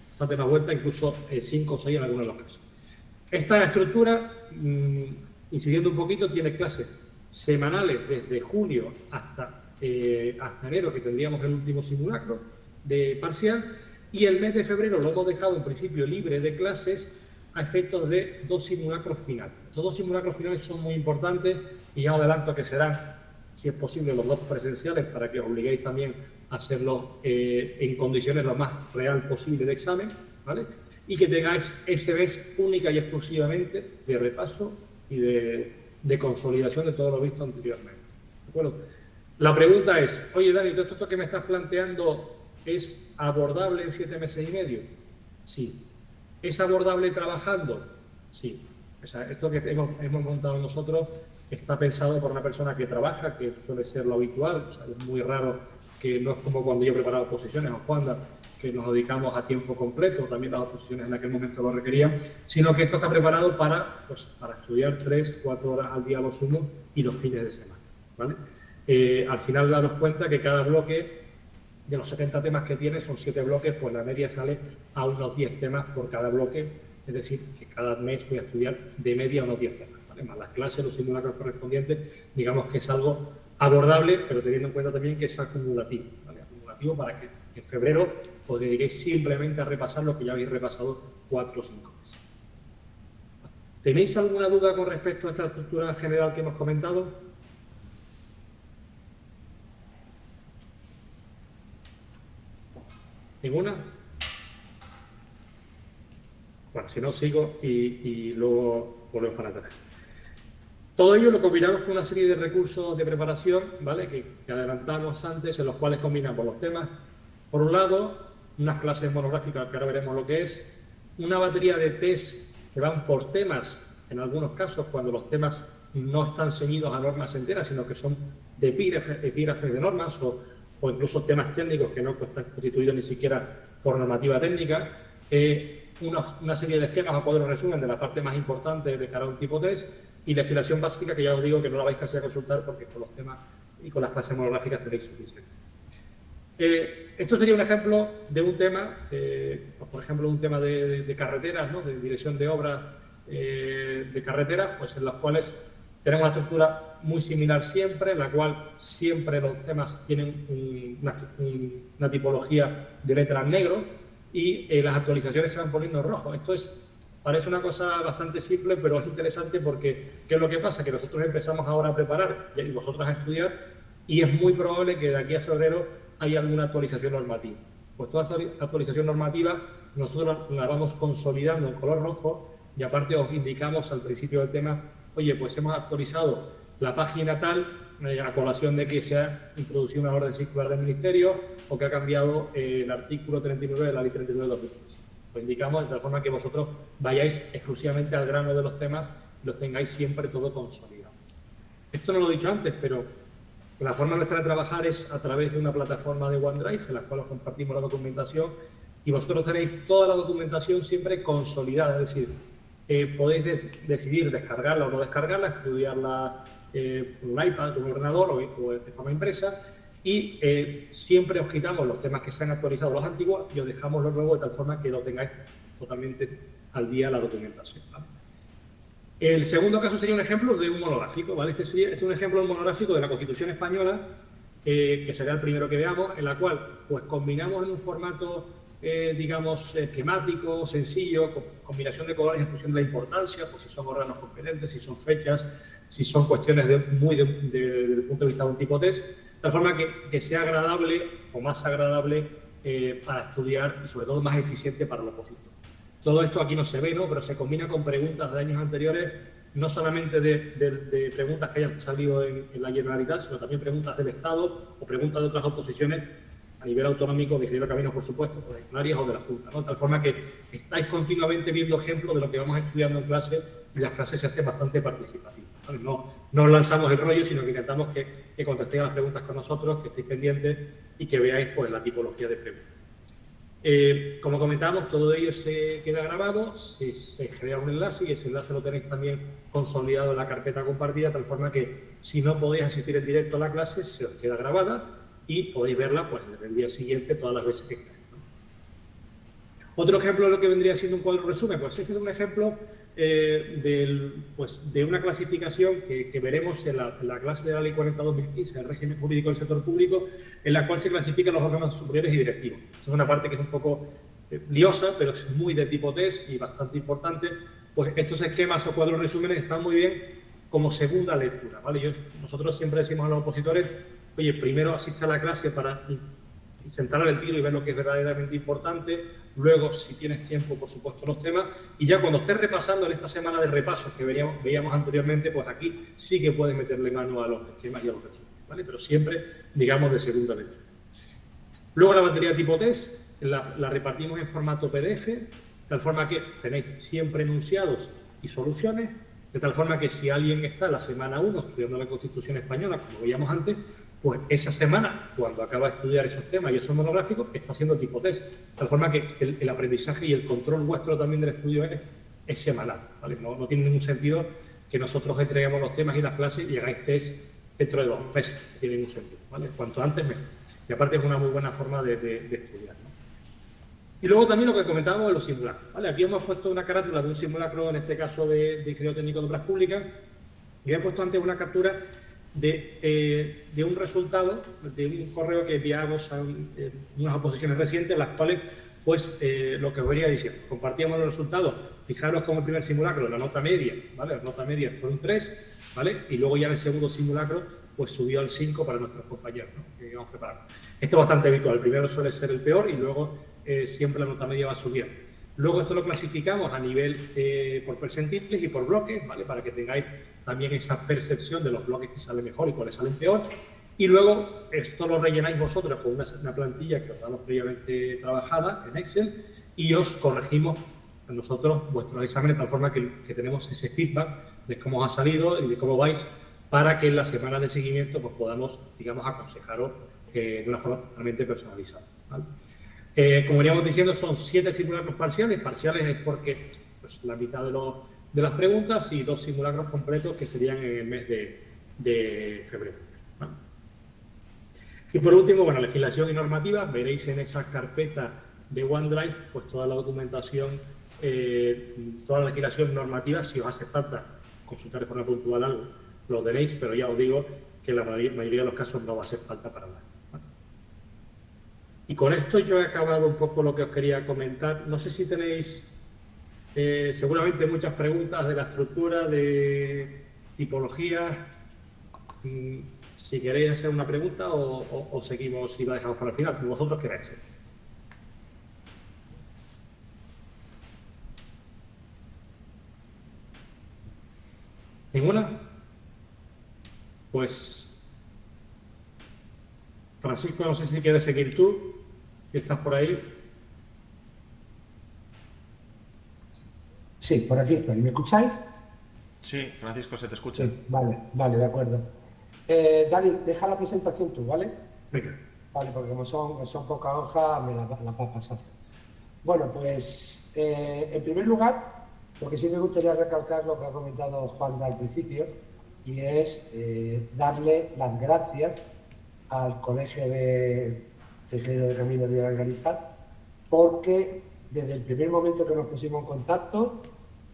Bastante más vueltas, incluso 5 o 6 en algunos de los casos. Esta estructura, incidiendo un poquito, tiene clases semanales desde junio hasta enero, que tendríamos el último simulacro de parcial, y el mes de febrero lo hemos dejado en principio libre de clases a efectos de 2 simulacros finales. Los 2 simulacros finales son muy importantes y ya os adelanto que serán, si es posible, los 2 presenciales para que os obliguéis también a hacerlo en condiciones lo más real posible de examen, ¿vale? Y que tengáis ese mes única y exclusivamente de repaso y de consolidación de todo lo visto anteriormente. ¿De acuerdo? La pregunta es, oye Dani, ¿todo esto que me estás planteando es abordable en 7 meses y medio? Sí. ¿Es abordable trabajando? Sí. O sea, esto que hemos montado nosotros está pensado por una persona que trabaja, que suele ser lo habitual. O sea, es muy raro, que no es como cuando yo preparaba oposiciones o Juanda, que nos dedicamos a tiempo completo, también las oposiciones en aquel momento lo requerían, sino que esto está preparado para estudiar 3, 4 horas al día a lo sumo y los fines de semana, ¿vale? Al final daros cuenta que cada bloque, de los 70 temas que tiene, son 7 bloques, pues la media sale a unos 10 temas por cada bloque, es decir, que cada mes voy a estudiar de media unos 10 temas, ¿vale? Más las clases, los simulacros correspondientes, digamos que es algo abordable, pero teniendo en cuenta también que es acumulativo, ¿vale? Acumulativo para que en febrero os dediquéis simplemente a repasar lo que ya habéis repasado 4 o 5 meses. ¿Tenéis alguna duda con respecto a esta estructura general que hemos comentado? ¿Ninguna? Bueno, si no, sigo y luego volvemos para atrás. Todo ello lo combinamos con una serie de recursos de preparación, ¿vale? Que adelantamos antes, en los cuales combinamos los temas. Por un lado, unas clases monográficas, que ahora veremos lo que es, una batería de test que van por temas, en algunos casos, cuando los temas no están ceñidos a normas enteras, sino que son de epígrafes de normas o incluso temas técnicos que no están constituidos ni siquiera por normativa técnica, una serie de esquemas o cuadros resumen de la parte más importante de cada un tipo test y legislación básica, que ya os digo que no la vais casi a consultar porque con los temas y con las clases monográficas tenéis suficiente. Esto sería un ejemplo de un tema, por ejemplo, un tema de carreteras, ¿no? De dirección de obras de carreteras, pues en las cuales tenemos una estructura muy similar siempre, en la cual siempre los temas tienen una tipología de letra en negro y las actualizaciones se van poniendo en rojo. Esto parece una cosa bastante simple, pero es interesante porque ¿qué es lo que pasa? Que nosotros empezamos ahora a preparar y vosotros a estudiar y es muy probable que de aquí a febrero haya alguna actualización normativa. Pues toda esa actualización normativa nosotros la vamos consolidando en color rojo y aparte os indicamos al principio del tema, oye, pues hemos actualizado la página tal a colación de que se ha introducido una orden circular del Ministerio o que ha cambiado el artículo 39 de la Ley 39 de 2003. Lo indicamos de tal forma que vosotros vayáis exclusivamente al grano de los temas y los tengáis siempre todo consolidado. Esto no lo he dicho antes, pero la forma nuestra de trabajar es a través de una plataforma de OneDrive en la cual os compartimos la documentación y vosotros tenéis toda la documentación siempre consolidada, es decir, podéis decidir descargarla o no descargarla, estudiarla por un iPad, por un ordenador o de forma impresa y siempre os quitamos los temas que se han actualizado, los antiguos, y os dejamos los nuevos de tal forma que lo tengáis totalmente al día la documentación, ¿vale? El segundo caso sería un ejemplo de un monográfico, ¿vale? Este es un ejemplo de un monográfico de la Constitución Española, que será el primero que veamos, en la cual pues combinamos en un formato digamos, esquemático, sencillo, combinación de colores en función de la importancia, pues si son órganos competentes, si son fechas, si son cuestiones desde el punto de vista de un tipo test, de tal forma que sea agradable o más agradable para estudiar y sobre todo más eficiente para el opositor. Todo esto aquí no se ve, ¿no? Pero se combina con preguntas de años anteriores, no solamente de preguntas que hayan salido en la Generalitat, sino también preguntas del Estado o preguntas de otras oposiciones, a nivel autonómico de ingeniero de caminos, por supuesto, de Canarias o de la Junta, ¿no? De tal forma que estáis continuamente viendo ejemplos de lo que vamos estudiando en clase y las clases se hacen bastante participativas, ¿vale? No os lanzamos el rollo, sino que intentamos que contestéis a las preguntas con nosotros, que estéis pendientes y que veáis pues, la tipología de preguntas. Como comentábamos, todo ello se queda grabado, se genera un enlace y ese enlace lo tenéis también consolidado en la carpeta compartida, de tal forma que si no podéis asistir en directo a la clase, se os queda grabada y podéis verla pues, desde el día siguiente todas las veces que queráis, ¿no? Otro ejemplo de lo que vendría siendo un cuadro resumen, pues este es un ejemplo de una clasificación que veremos en la clase de la Ley 40/2015 del régimen jurídico del sector público, en la cual se clasifican los órganos superiores y directivos. Es una parte que es un poco liosa, pero es muy de tipo test y bastante importante. Pues estos esquemas o cuadros resúmenes están muy bien como segunda lectura, ¿vale? Nosotros siempre decimos a los opositores, oye, primero asiste a la clase para centrar el tiro y ver lo que es verdaderamente importante, luego, si tienes tiempo, por supuesto, los temas, y ya cuando estés repasando en esta semana de repasos que veíamos anteriormente, pues aquí sí que puedes meterle mano a los esquemas y a los resúmenes, ¿vale? Pero siempre, digamos, de segunda lectura. Luego la batería tipo test la repartimos en formato PDF, de tal forma que tenéis siempre enunciados y soluciones, de tal forma que si alguien está la semana 1 estudiando la Constitución Española, como veíamos antes, pues esa semana, cuando acaba de estudiar esos temas y esos monográficos, está haciendo tipo test. De tal forma que el aprendizaje y el control vuestro también del estudio es semanal, ¿vale? No tiene ningún sentido que nosotros entreguemos los temas y las clases y hagáis test dentro de 2 meses. No tiene ningún sentido, ¿vale? Cuanto antes, mejor. Y aparte es una muy buena forma de estudiar, ¿no? Y luego también lo que comentábamos de los simulacros, ¿vale? Aquí hemos puesto una carátula de un simulacro, en este caso de ingeniero técnico de obras públicas, y he puesto antes una captura de un resultado, de un correo que enviamos a unas oposiciones recientes, en las cuales, pues, lo que os venía diciendo, compartíamos los resultados. Fijaros como el primer simulacro, la nota media, ¿vale? La nota media fue un 3, ¿vale? Y luego ya en el segundo simulacro, pues subió al 5 para nuestros compañeros, ¿no? Que íbamos preparando. Esto es bastante habitual. El primero suele ser el peor y luego siempre la nota media va subiendo. Luego esto lo clasificamos a nivel por percentiles y por bloques, ¿vale? Para que tengáis también esa percepción de los bloques que salen mejor y cuáles salen peor. Y luego esto lo rellenáis vosotros con una plantilla que os damos previamente trabajada en Excel y os corregimos nosotros vuestros exámenes de tal forma que tenemos ese feedback de cómo os ha salido y de cómo vais, para que en las semanas de seguimiento pues, podamos, digamos, aconsejaros de una forma totalmente personalizada, ¿vale? Como veníamos diciendo, son 7 simulacros parciales. Parciales es porque pues, la mitad de las preguntas y 2 simulacros completos que serían en el mes de febrero, ¿vale? Y por último, bueno, legislación y normativa. Veréis en esa carpeta de OneDrive pues toda la documentación, toda la legislación normativa. Si os hace falta consultar de forma puntual algo, lo tenéis, pero ya os digo que en la mayoría de los casos no va a hacer falta para nada, ¿vale? Y con esto yo he acabado un poco lo que os quería comentar. No sé si tenéis seguramente muchas preguntas de la estructura, de tipología. Si queréis hacer una pregunta o seguimos y la dejamos para el final, como vosotros queráis. ¿Ninguna? Pues, Francisco, no sé si quieres seguir tú, que estás por ahí. Sí, por aquí estoy. ¿Me escucháis? Sí, Francisco, se te escucha. Sí, vale, de acuerdo. Dani, deja la presentación tú, ¿vale? Venga. Vale, porque como son pocas hojas, me la vas a pasar. Bueno, pues, en primer lugar, lo que sí me gustaría recalcar lo que ha comentado Juan al principio, y es darle las gracias al Colegio de Ingenieros de Caminos de la Generalitat, porque desde el primer momento que nos pusimos en contacto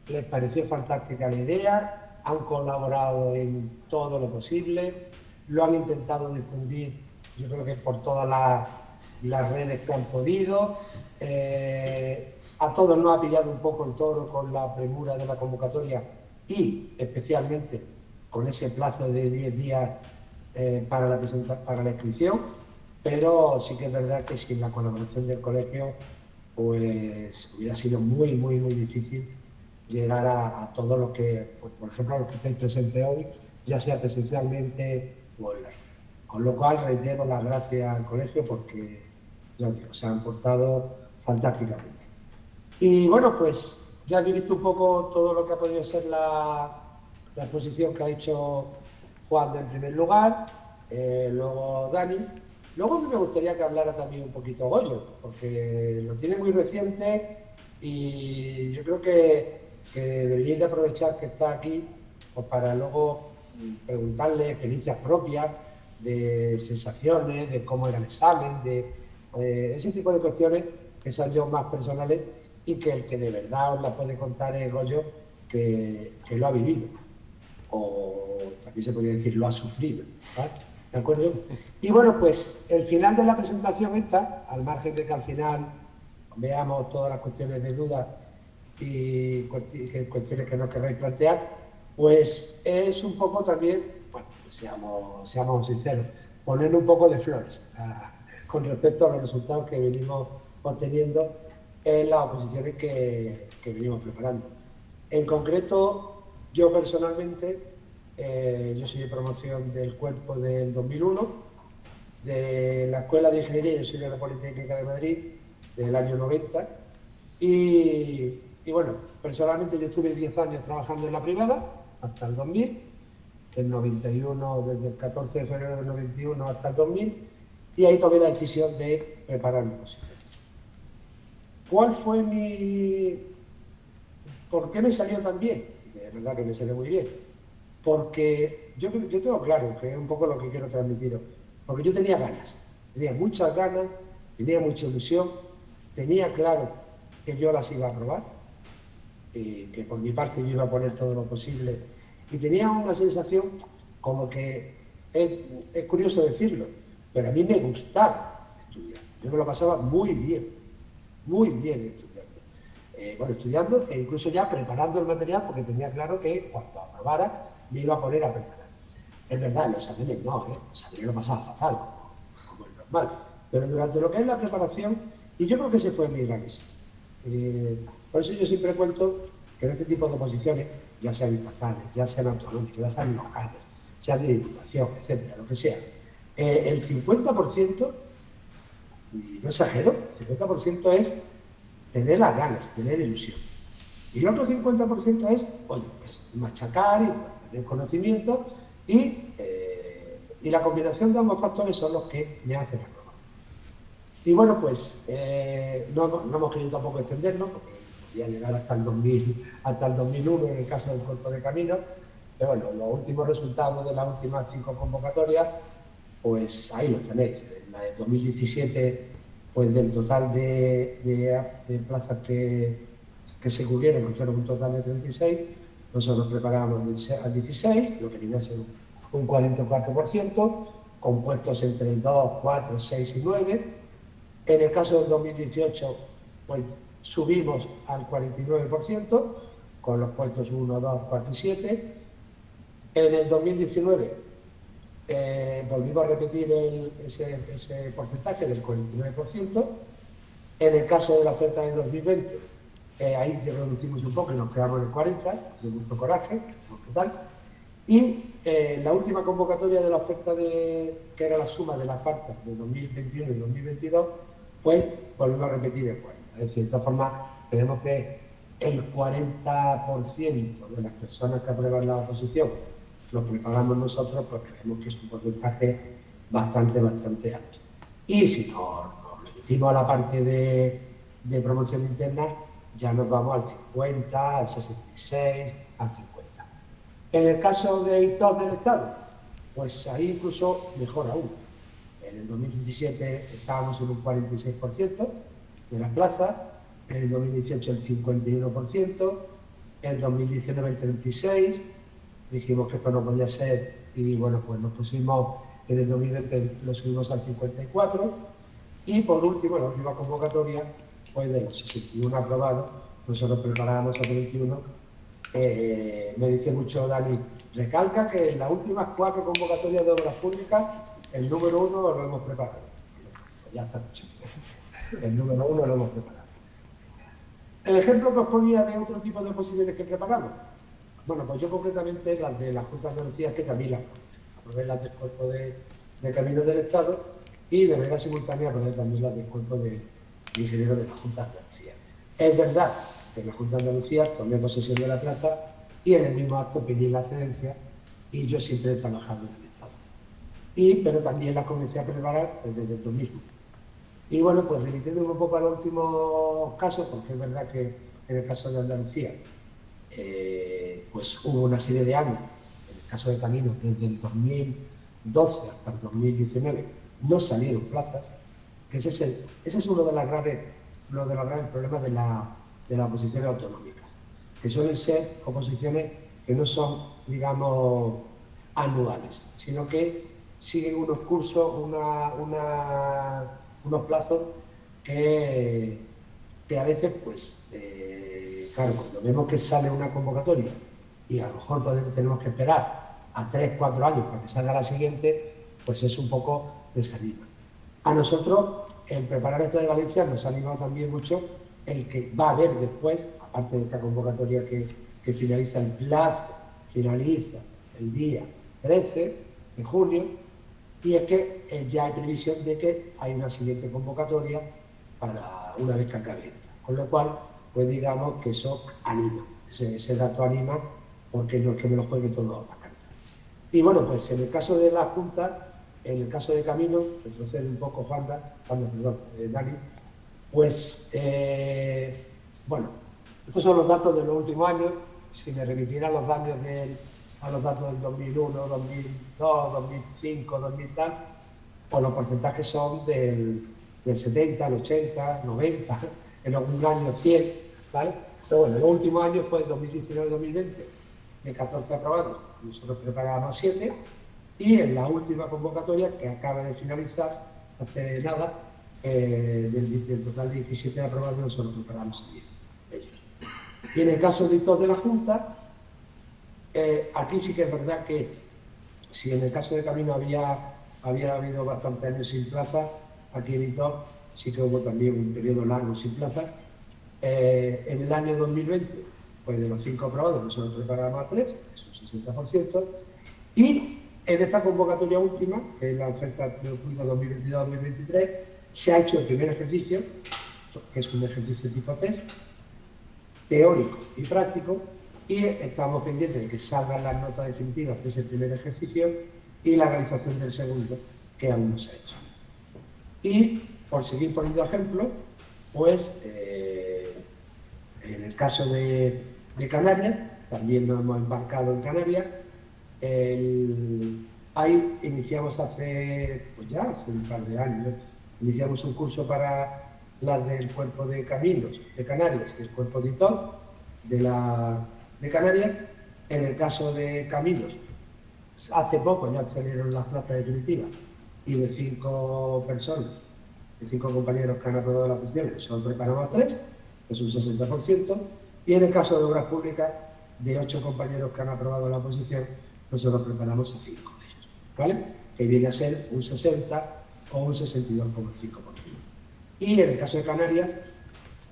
les pareció fantástica la idea, han colaborado en todo lo posible, lo han intentado difundir, yo creo que por todas las redes que han podido. A todos nos ha pillado un poco el toro con la premura de la convocatoria y especialmente con ese plazo de 10 días para la inscripción, pero sí que es verdad que sin la colaboración del colegio pues hubiera sido muy difícil llegar a todo lo que, pues, por ejemplo, a los que estáis presentes hoy, ya sea presencialmente o online. Con lo cual reitero las gracias al colegio porque ya digo, se han portado fantásticamente. Y bueno, pues ya habéis visto un poco todo lo que ha podido ser la exposición que ha hecho Juan en primer lugar, luego Dani. Luego a mí me gustaría que hablara también un poquito Goyo, porque lo tiene muy reciente y yo creo que deberíais de aprovechar que está aquí pues para luego preguntarle experiencias propias, de sensaciones, de cómo era el examen, de ese tipo de cuestiones que son yo más personales y que el que de verdad os la puede contar es Goyo, que lo ha vivido. O también se podría decir lo ha sufrido, ¿vale? ¿De acuerdo? Y bueno, pues el final de la presentación esta, al margen de que al final veamos todas las cuestiones de dudas y cuestiones que no queráis plantear, pues es un poco también, bueno, seamos sinceros, poner un poco de flores con respecto a los resultados que venimos obteniendo en las oposiciones que venimos preparando. En concreto, yo personalmente, yo soy de promoción del cuerpo del 2001, de la Escuela de Ingeniería y Auxiliar de la Politécnica de Madrid, del año 90, y bueno, personalmente yo estuve 10 años trabajando en la privada, hasta el 2000, el 91, desde el 14 de febrero del 91 hasta el 2000, y ahí tomé la decisión de preparar mi oposición. ¿Cuál fue ¿Por qué me salió tan bien? Y de verdad que me salió muy bien. Porque yo tengo claro que es un poco lo que quiero transmitiros. Porque yo tenía ganas, tenía muchas ganas, tenía mucha ilusión, tenía claro que yo las iba a aprobar, y que por mi parte yo iba a poner todo lo posible. Y tenía una sensación como que, es curioso decirlo, pero a mí me gustaba estudiar. Yo me lo pasaba muy bien estudiando. Bueno, estudiando e incluso ya preparando el material porque tenía claro que cuando aprobara me iba a poner a preparar. Es verdad, los exámenes no, los exámenes lo pasaba fatal, como es normal. Pero durante lo que es la preparación, y yo creo que ese fue mi gran éxito. Por eso yo siempre cuento que en este tipo de oposiciones, ya sean estatales, ya sean autonómicas, ya sean locales, sean de diputación, etcétera, lo que sea, el 50%, y no exagero, el 50% es tener las ganas, tener ilusión. Y el otro 50% es, oye, pues machacar y tener conocimiento y la combinación de ambos factores son los que me hacen aprobar. Y bueno, pues no hemos querido tampoco extendernos, porque podía llegar hasta el 2001 en el caso del cuerpo de caminos, pero bueno, los últimos resultados de las últimas 5 convocatorias, pues ahí los tenéis. En la de 2017, pues del total de plazas que se cubrieron, que fueron un total de 36, nosotros preparábamos a 16, lo que viene a ser un 44%, compuestos entre el 2, 4, 6 y 9. En el caso del 2018, pues subimos al 49%, con los puestos 1, 2, 4 y 7. En el 2019 volvimos a repetir ese porcentaje del 49%. En el caso de la oferta de 2020, ahí reducimos un poco y nos quedamos en el 40%, de mucho coraje, tal. Y la última convocatoria de la oferta que era la suma de las faltas de 2021 y 2022, pues volvimos a repetir el 40%. De cierta forma, tenemos que el 40% de las personas que aprueban la oposición lo preparamos nosotros, pues creemos que es un porcentaje bastante alto. Y si nos remitimos a la parte de promoción interna, ya nos vamos al 50, al 66, al 50. En el caso de ITOS del Estado, pues ahí incluso mejor aún. En el 2017 estábamos en un 46% de las plazas, en el 2018 el 51%, en el 2019 el 36%, dijimos que esto no podía ser y bueno, pues nos pusimos, en el 2020 lo subimos al 54%, y por último, en la última convocatoria, pues de los 61 aprobados, nosotros preparábamos a 31. Me dice mucho Dani, recalca que en las últimas 4 convocatorias de obras públicas, el número 1 lo hemos preparado. Pues ya está dicho. El número 1 lo hemos preparado. El ejemplo que os ponía de otro tipo de oposiciones que preparamos. Bueno, pues yo concretamente las de la Junta de Andalucía, que también las aprobé, las del Cuerpo de Caminos del Estado, y de manera simultánea poner también las del cuerpo de ingenieros de la Junta de Andalucía. Es verdad que la Junta de Andalucía tomé posesión de la plaza y en el mismo acto pedí la cedencia y yo siempre he trabajado en el Estado. Pero también la comencé a preparar desde lo mismo. Y bueno, pues remitiéndome un poco a los últimos casos, porque es verdad que en el caso de Andalucía pues hubo una serie de años, en el caso de Caminos desde el 2012 hasta el 2019 no salieron plazas, que ese es uno de los graves problemas de las oposiciones autonómicas, que suelen ser oposiciones que no son, digamos, anuales, sino que siguen unos cursos, unos plazos que a veces, pues, claro, cuando vemos que sale una convocatoria y a lo mejor tenemos que esperar a 3, 4 años para que salga la siguiente, pues es un poco desanima. A nosotros, en preparar esto de Valencia, nos ha animado también mucho el que va a haber después, aparte de esta convocatoria que finaliza el plazo, finaliza el día 13 de junio, y es que ya hay previsión de que hay una siguiente convocatoria para una vez que acabe esta. Con lo cual, pues digamos que eso anima, ese dato anima, porque no es que me lo juegue todo a carta. Y bueno, pues en el caso de la Junta, en el caso de Camino, retrocede un poco Dani, pues bueno, estos son los datos de los últimos años. Si me remitiera a los datos del 2001, 2002, 2005, 2000 tal, pues los porcentajes son del 70, el 80, 90, en algún año 100, ¿vale? Pero bueno, en los últimos años, pues 2019-2020, de 14 aprobados, nosotros preparábamos 7, y en la última convocatoria, que acaba de finalizar hace nada, del total de 17 aprobados, nosotros preparamos 10 de ellos. Y en el caso de ITOS de la Junta, aquí sí que es verdad que si en el caso de Camino había habido bastantes años sin plaza, aquí en ITOS sí que hubo también un periodo largo sin plaza. En el año 2020, pues de los 5 aprobados, nosotros preparamos a 3, es un 60%, y en esta convocatoria última, que es la oferta del curso 2022-2023, se ha hecho el primer ejercicio, que es un ejercicio tipo test, teórico y práctico, y estamos pendientes de que salgan las notas definitivas de ese primer ejercicio y la realización del segundo, que aún no se ha hecho. Y, por seguir poniendo ejemplos, pues en el caso de Canarias, también nos hemos embarcado en Canarias. Ahí iniciamos hace un par de años, iniciamos un curso para las del cuerpo de caminos de Canarias, el cuerpo de ITOL de Canarias. En el caso de caminos, hace poco ya salieron las plazas definitivas y de 5 personas, de 5 compañeros que han aprobado las cuestiones, solo preparamos a 3, que es un 60%, y en el caso de obras públicas, de 8 compañeros que han aprobado la oposición, nosotros preparamos a 5 de ellos, ¿vale? Que viene a ser un 60 o un 62,5%. Y en el caso de Canarias,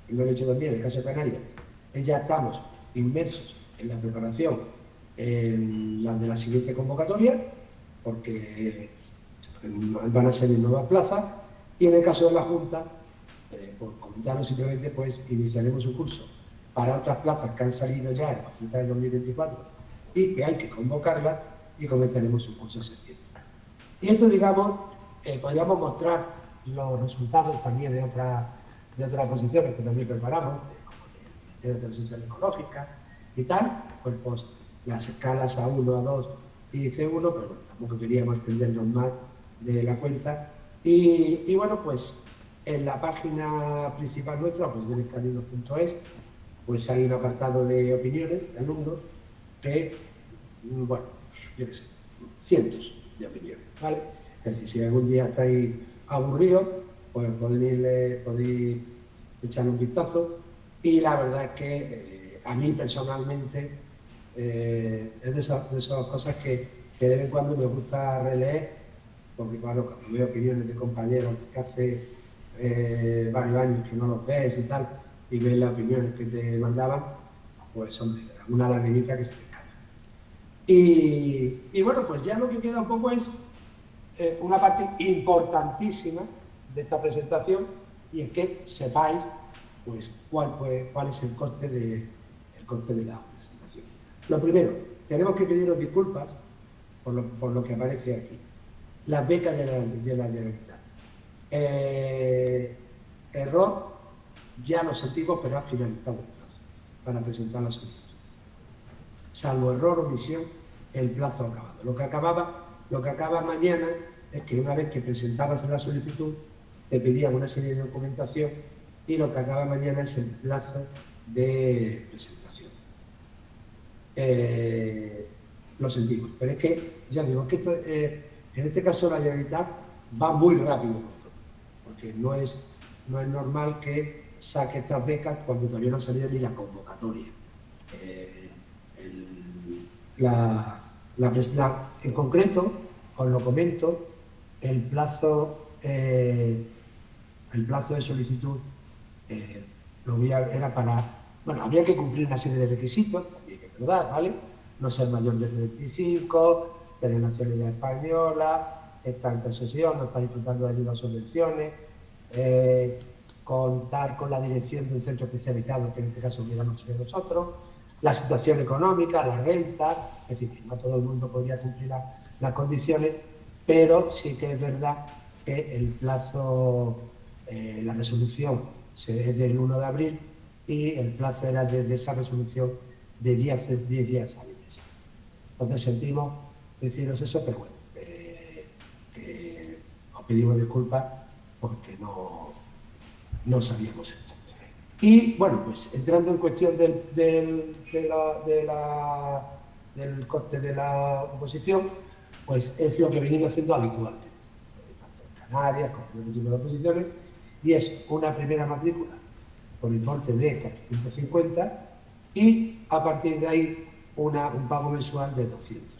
y lo he dicho también, en el caso de Canarias, ya estamos inmersos en la preparación en la de la siguiente convocatoria, porque van a ser nuevas plazas, y en el caso de la Junta, por comentaros simplemente, pues iniciaremos un curso para otras plazas que han salido ya en la Junta de 2024 y que hay que convocarlas, y comenzaremos un curso en septiembre. Y esto, digamos, podríamos mostrar los resultados también de otras posiciones que también preparamos, como de transición ecológica y tal, cuerpos, las escalas A1, A2 y C1, pero bueno, tampoco queríamos extendernos más de la cuenta. Y bueno, pues en la página principal nuestra, pues descaminos.es, pues hay un apartado de opiniones de alumnos que, bueno, yo qué sé, cientos de opiniones, ¿vale? Es decir, si algún día estáis aburridos, pues podéis echar un vistazo, y la verdad es que a mí personalmente es de esas cosas que de vez en cuando me gusta releer, porque claro, cuando veo opiniones de compañeros que hace varios años que no los ves y tal, y ves las opiniones que te mandaban, pues hombre, una lagrimita que se te cae. Y bueno, pues ya lo que queda un poco es una parte importantísima de esta presentación, y es que sepáis pues, cuál es el coste de la presentación. Lo primero, tenemos que pediros disculpas por lo que aparece aquí. Las becas de la Generalitat. Error, ya lo sentimos, pero ha finalizado el plazo para presentar la solicitud. Salvo error o omisión, el plazo ha acabado. Lo que acaba mañana es que una vez que presentabas la solicitud, te pedían una serie de documentación, y lo que acaba mañana es el plazo de presentación. Lo sentimos, pero es que, ya digo, que esto, en este caso la Generalitat va muy rápido con todo, porque no es normal que saque estas becas cuando todavía no ha salido ni la convocatoria. En concreto, os lo comento, el plazo de solicitud era para... Bueno, habría que cumplir una serie de requisitos, también que es verdad, ¿vale? No ser mayor de 35, tener nacionalidad española, estar en posesión, no estar disfrutando de ayudas o subvenciones, contar con la dirección de un centro especializado, que en este caso hubiéramos sido nosotros, la situación económica, la renta, es decir, que no todo el mundo podría cumplir las condiciones, pero sí que es verdad que el plazo, la resolución es del 1 de abril y el plazo era desde esa resolución de 10 días hábiles. Entonces sentimos deciros eso, pero bueno, que os pedimos disculpas porque no sabíamos esto. Y bueno, pues entrando en cuestión del coste de la oposición, pues es lo que venimos haciendo habitualmente, tanto en Canarias como en otro tipo de oposiciones, y es una primera matrícula por importe de 450 y a partir de ahí un pago mensual de 200.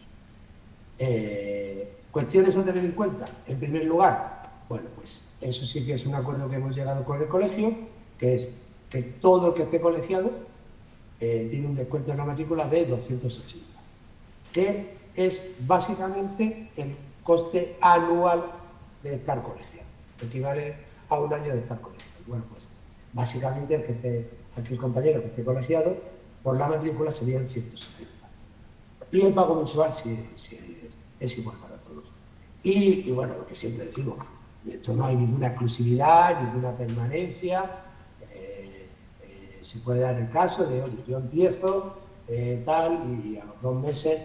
¿Cuestiones a tener en cuenta? En primer lugar, bueno, pues eso sí que es un acuerdo que hemos llegado con el colegio, que es que todo el que esté colegiado tiene un descuento en la matrícula de 280, que es básicamente el coste anual de estar colegiado, equivale a un año de estar colegiado. Bueno, pues básicamente el compañero que esté colegiado, por la matrícula serían 170. Y el pago mensual sí es igual para todos. Y bueno, lo que siempre decimos, esto no hay ninguna exclusividad, ninguna permanencia. Se puede dar el caso de, oye, yo empiezo tal, y a los 2 meses,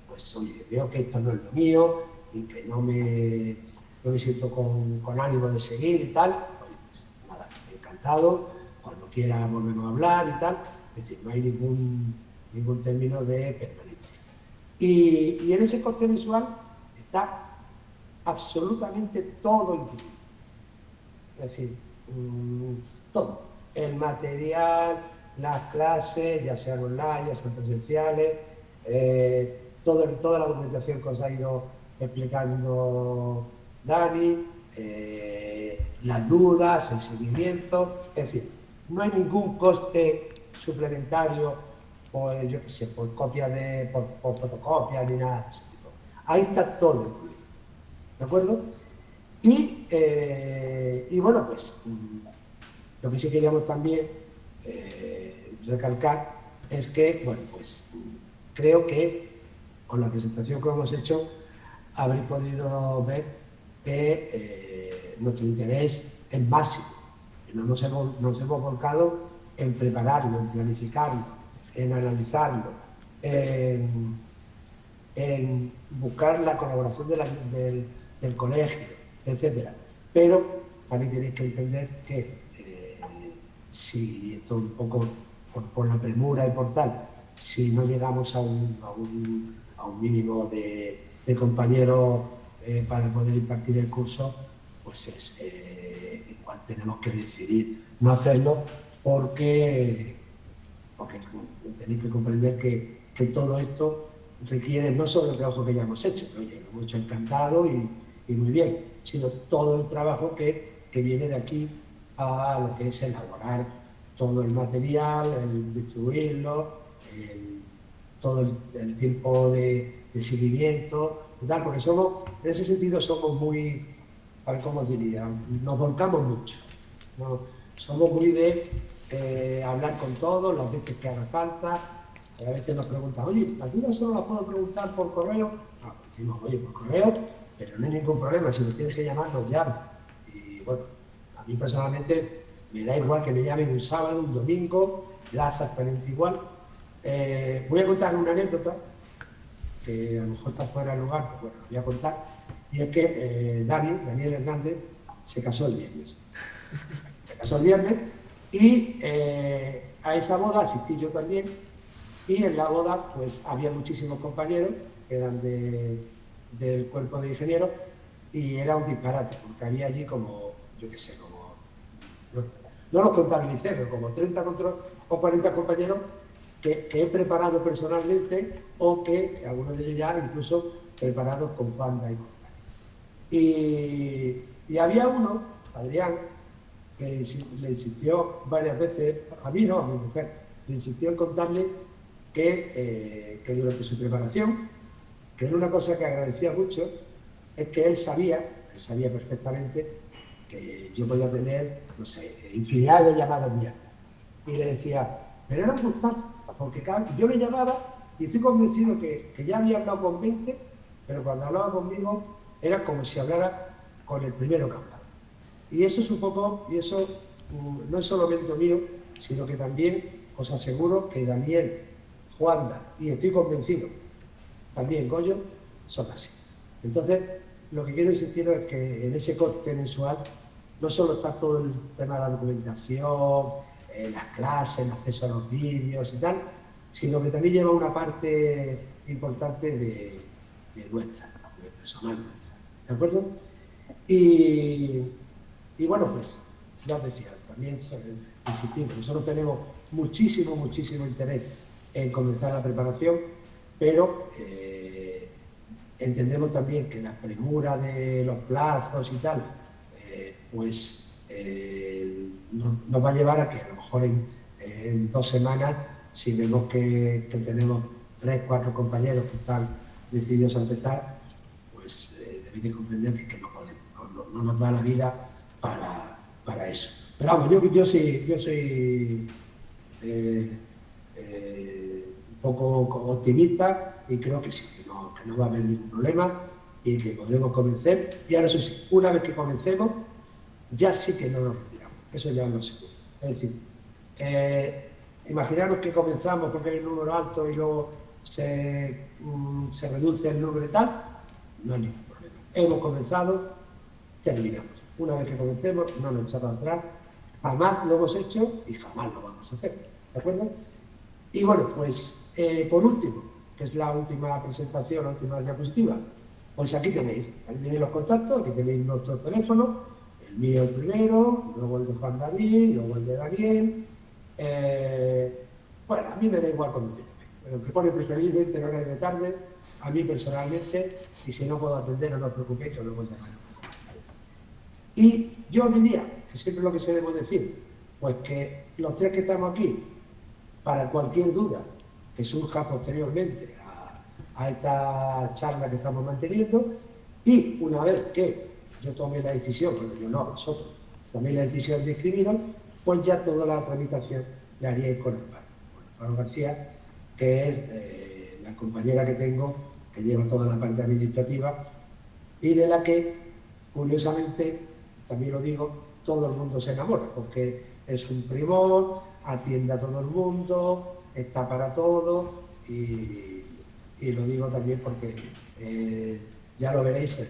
pues oye, veo que esto no es lo mío y que no me siento con ánimo de seguir y tal. Oye, pues nada, encantado, cuando quiera volvemos a hablar y tal. Es decir, no hay ningún término de permanencia. Y en ese coste mensual está absolutamente todo incluido. Es decir, todo. El material, las clases, ya sean online, ya sean presenciales, toda la documentación que os ha ido explicando Dani, las dudas, el seguimiento, es decir, no hay ningún coste suplementario por, yo qué sé, por copia por fotocopia ni nada de ese tipo. Ahí está todo incluido, ¿de acuerdo? Y bueno, pues lo que sí queríamos también recalcar es que, bueno, pues creo que con la presentación que hemos hecho habréis podido ver que nuestro interés es máximo. Nos hemos volcado en prepararlo, en planificarlo, en analizarlo, en buscar la colaboración del colegio, etc. Pero también tenéis que entender que si esto un poco por la premura y por tal, si no llegamos a un mínimo de compañeros para poder impartir el curso, pues igual tenemos que decidir no hacerlo porque tenéis que comprender que todo esto requiere no solo el trabajo que ya hemos hecho, que oye, lo hemos hecho encantado y muy bien, sino todo el trabajo que viene de aquí a lo que es elaborar todo el material, el distribuirlo, todo el tiempo de seguimiento, brutal, porque somos, en ese sentido somos muy, a ver cómo os diría, nos volcamos mucho, ¿no? Somos muy de hablar con todos las veces que haga falta. A veces nos preguntan, oye, ¿las dudas solo las puedo preguntar por correo? No, decimos, oye, por correo, pero no hay ningún problema, si nos tienes que llamar, nos llamas. Y bueno, a mí personalmente me da igual que me llamen un sábado, un domingo, da exactamente igual. Voy a contar una anécdota, que a lo mejor está fuera de lugar, pero bueno, lo voy a contar. Y es que Daniel Hernández, se casó el viernes. Se casó el viernes y a esa boda asistí yo también. Y en la boda, pues, había muchísimos compañeros que eran del cuerpo de ingenieros y era un disparate, porque había allí como, yo qué sé, como, no los contabilicé, pero como 30 o 40 compañeros que he preparado personalmente o que algunos de ellos ya incluso preparados con Juanda y compañía. Y había uno, Adrián, que le insistió varias veces, a mí no, a mi mujer, le insistió en contarle que durante su preparación, que era una cosa que agradecía mucho, es que él sabía perfectamente que yo podía tener, no sé, infinidad de llamadas mías. Y le decía, pero era un gustazo, porque yo le llamaba y estoy convencido que ya había hablado con 20, pero cuando hablaba conmigo era como si hablara con el primero que hablaba. Y eso es un poco, y eso no es solo mérito mío, sino que también os aseguro que Daniel, Juanda, y estoy convencido, también Goyo, son así. Entonces, lo que quiero insistir es que en ese corte mensual no solo está todo el tema de la documentación, las clases, el acceso a los vídeos y tal, sino que también lleva una parte importante de nuestra, de personal nuestra, ¿de acuerdo? Y bueno, pues, ya os decía, también insistimos, nosotros tenemos muchísimo interés en comenzar la preparación, pero entendemos también que la premura de los plazos y tal, nos va a llevar a que a lo mejor en 2 semanas, si vemos que tenemos 3, 4 compañeros que están decididos a empezar, pues debéis de comprender que no podemos, no nos da la vida para eso. Pero vamos, yo soy un poco optimista y creo que sí, que no va a haber ningún problema y que podremos comenzar. Y ahora eso sí, una vez que comencemos, ya sí que no nos retiramos, eso ya lo aseguro. Es decir, imaginaros que comenzamos porque hay un número alto y luego se reduce el número y tal, no hay ningún problema. Hemos comenzado, terminamos. Una vez que comencemos, no nos echamos atrás, jamás lo hemos hecho y jamás lo vamos a hacer, ¿de acuerdo? Y bueno, pues por último, que es la última presentación, la última diapositiva, pues aquí tenéis los contactos, aquí tenéis nuestro teléfono, el mío el primero, luego el de Juan David, luego el de Daniel. Bueno, a mí me da igual cuando me llamen, pero que pone preferiblemente en horas de tarde, a mí personalmente, y si no puedo atender, no os preocupéis, que os lo voy a llamar. Y yo diría, que siempre lo que se debe decir, pues que los 3 que estamos aquí, para cualquier duda que surja posteriormente a esta charla que estamos manteniendo, y una vez que yo tome la decisión, pero yo no, vosotros, tomé la decisión de inscribiros, pues ya toda la tramitación la haríais con Amparo García, que es la compañera que tengo, que lleva toda la parte administrativa, y de la que, curiosamente, también lo digo, todo el mundo se enamora, porque es un primor, atiende a todo el mundo, está para todo, y lo digo también porque ya lo veréis, el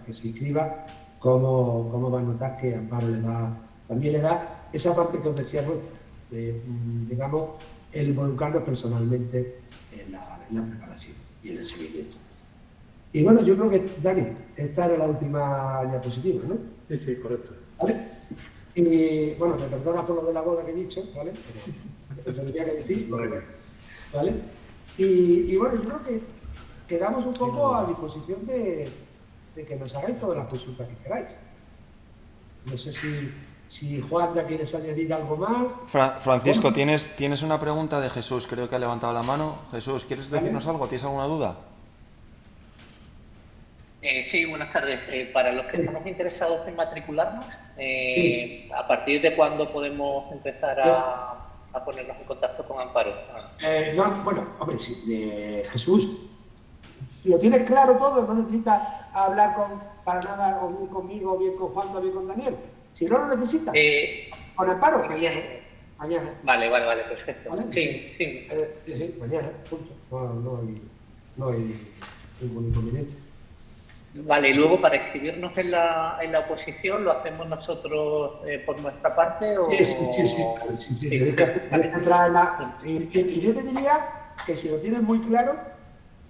que se inscriba, cómo va a notar que Amparo también le da esa parte que os decía nuestra, de, digamos, el involucrarnos personalmente en la preparación y en el seguimiento. Y bueno, yo creo que, Dani, esta era la última diapositiva, ¿no? Sí, correcto. ¿Vale? Y bueno, me perdona por lo de la boda que he dicho, ¿vale? Pero lo tenía que decir, ¿vale? Y bueno, yo creo que quedamos un poco a disposición de que nos hagáis todas las consultas que queráis. No sé si Juan ya quieres añadir algo más. Francisco, ¿tienes una pregunta de Jesús? Creo que ha levantado la mano. Jesús, ¿quieres decirnos algo? ¿Tienes alguna duda? Sí, buenas tardes. Para los que estamos interesados en matricularnos, Sí. ¿a partir de cuándo podemos empezar a ponernos en contacto con Amparo? No, bueno, hombre, sí, Jesús, ¿lo tienes claro todo? No necesitas hablar para nada o bien conmigo, o bien con Juan, o bien con Daniel. Si no lo necesitas, con Amparo, mañana. Mañana. Vale, perfecto. ¿Vale? Sí. Sí, mañana, punto. No hay ningún inconveniente. Vale, y luego para inscribirnos en la oposición, ¿lo hacemos nosotros por nuestra parte? O... Sí. Tienes que entrar en la... Y yo te diría que si lo tienes muy claro,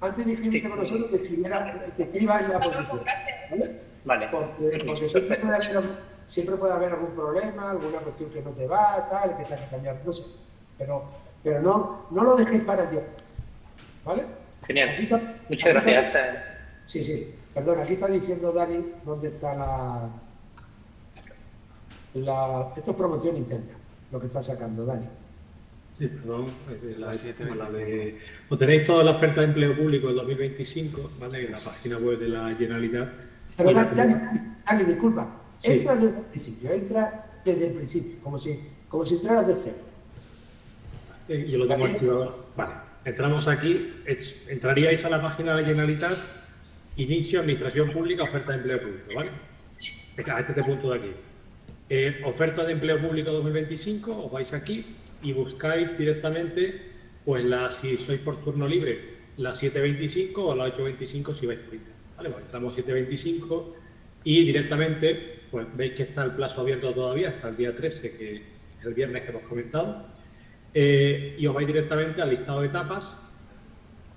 antes de inscribirte con nosotros, te escribas en la oposición. ¿Vale? Porque siempre puede haber algún problema, alguna cuestión que no te va, tal, que tengas que cambiar, no sé. Pero no lo dejéis para el día. ¿Vale? Genial. Muchas gracias. Sí. Perdón, aquí está diciendo Dani dónde está esto es promoción interna, lo que está sacando Dani. Sí, perdón. Pues tenéis toda la oferta de empleo público del 2025, ¿vale? En la página web de la Generalitat. Pero Dani, disculpa, Sí. entra desde el principio, como si entraras de cero. Yo lo tengo activado. Vale, entramos aquí, entraríais a la página de la Generalitat, inicio, administración pública, oferta de empleo público, ¿vale? A este punto de aquí. Oferta de empleo público 2025, os vais aquí y buscáis directamente, pues si sois por turno libre, la 725 o la 825 si vais por internet, ¿vale? Pues entramos 725 y directamente, pues veis que está el plazo abierto todavía hasta el día 13, que es el viernes que hemos comentado. Y os vais directamente al listado de etapas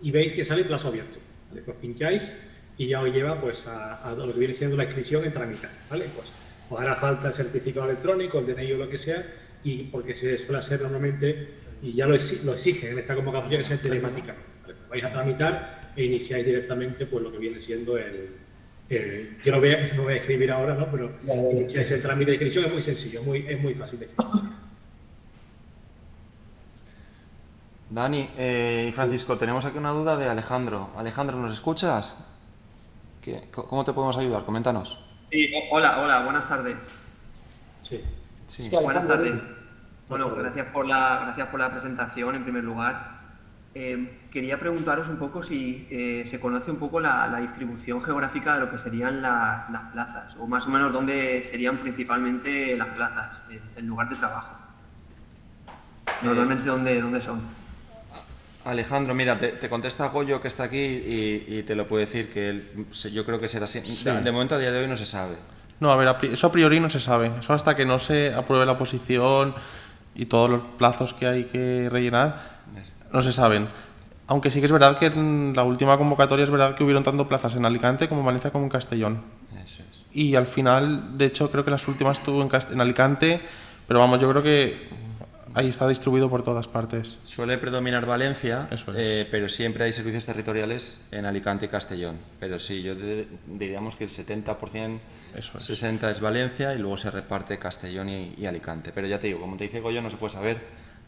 y veis que sale plazo abierto, ¿vale? Pues pincháis y ya os lleva pues a lo que viene siendo la inscripción en tramitar, ¿vale? Pues os hará falta el certificado electrónico, el DNI o lo que sea, y porque se suele hacer normalmente, y ya lo exigen en esta convocatoria, que sea telemática, ¿vale? Pues vais a tramitar e iniciáis directamente pues lo que viene siendo que no voy a escribir ahora, ¿no? Pero iniciáis el trámite de inscripción, es muy sencillo, es muy fácil de inscribirse. Dani y Francisco, tenemos aquí una duda de Alejandro. Alejandro, ¿nos escuchas? ¿Cómo te podemos ayudar? Coméntanos. Sí, hola, buenas tardes. Sí. Sí, Buenas Alejandro, tardes. dime. Bueno, gracias por la presentación en primer lugar. Quería preguntaros un poco si se conoce un poco la distribución geográfica de lo que serían las plazas, o más o menos dónde serían principalmente las plazas, el lugar de trabajo. Normalmente, ¿dónde son? Alejandro, mira, te contesta Goyo, que está aquí, y te lo puede decir, que yo creo que será así. Sí. De momento, a día de hoy, no se sabe. No, a ver, eso a priori no se sabe. Eso hasta que no se apruebe la oposición y todos los plazos que hay que rellenar, no se saben. Aunque sí que es verdad que en la última convocatoria es verdad que hubieron tanto plazas en Alicante como en Valencia como en Castellón. Eso es. Y al final, de hecho, creo que las últimas estuvo en Alicante, pero vamos, yo creo que ahí está distribuido por todas partes. Suele predominar Valencia, Eso es. pero siempre hay servicios territoriales en Alicante y Castellón. Pero sí, diríamos que el 70%, Eso es. 60% es Valencia y luego se reparte Castellón y Alicante. Pero ya te digo, como te dice Goyo, no se puede saber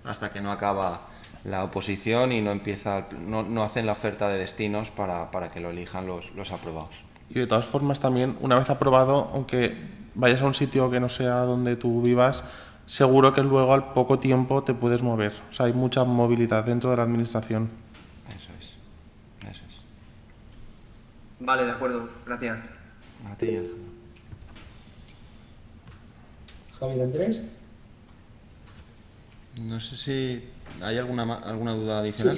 hasta que no acaba la oposición y no hacen la oferta de destinos para que lo elijan los aprobados. Y de todas formas también, una vez aprobado, aunque vayas a un sitio que no sea donde tú vivas, seguro que luego al poco tiempo te puedes mover. O sea, hay mucha movilidad dentro de la administración. Eso es. Vale, de acuerdo, gracias. A ti, Alejandro. Javier Andrés. No sé si hay alguna duda adicional.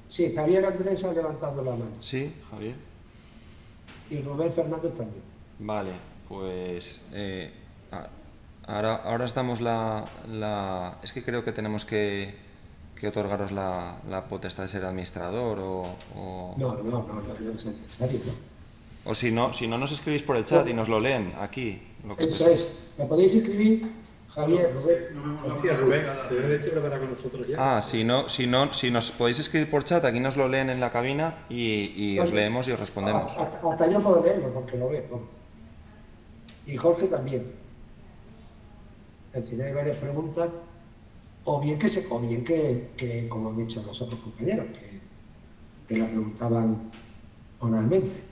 Sí, Javier Andrés ha levantado la mano. Sí, Javier. Y Rubén Fernández también. Vale, pues ahora os damos es que creo que tenemos que otorgaros la potestad de ser administrador o... No es necesario, ¿no? O si no nos escribís por el chat y nos lo leen aquí. Eso es. ¿Me podéis escribir, Javier, Rubén? Gracias, Rubén. Se debe de preparar con nosotros ya. Si nos podéis escribir por chat, aquí nos lo leen en la cabina y os leemos y os respondemos. Hasta yo puedo leerlo porque lo veo. ¿No? Y Jorge también. Es decir, hay varias preguntas, o bien que como han dicho los otros compañeros, que la preguntaban oralmente.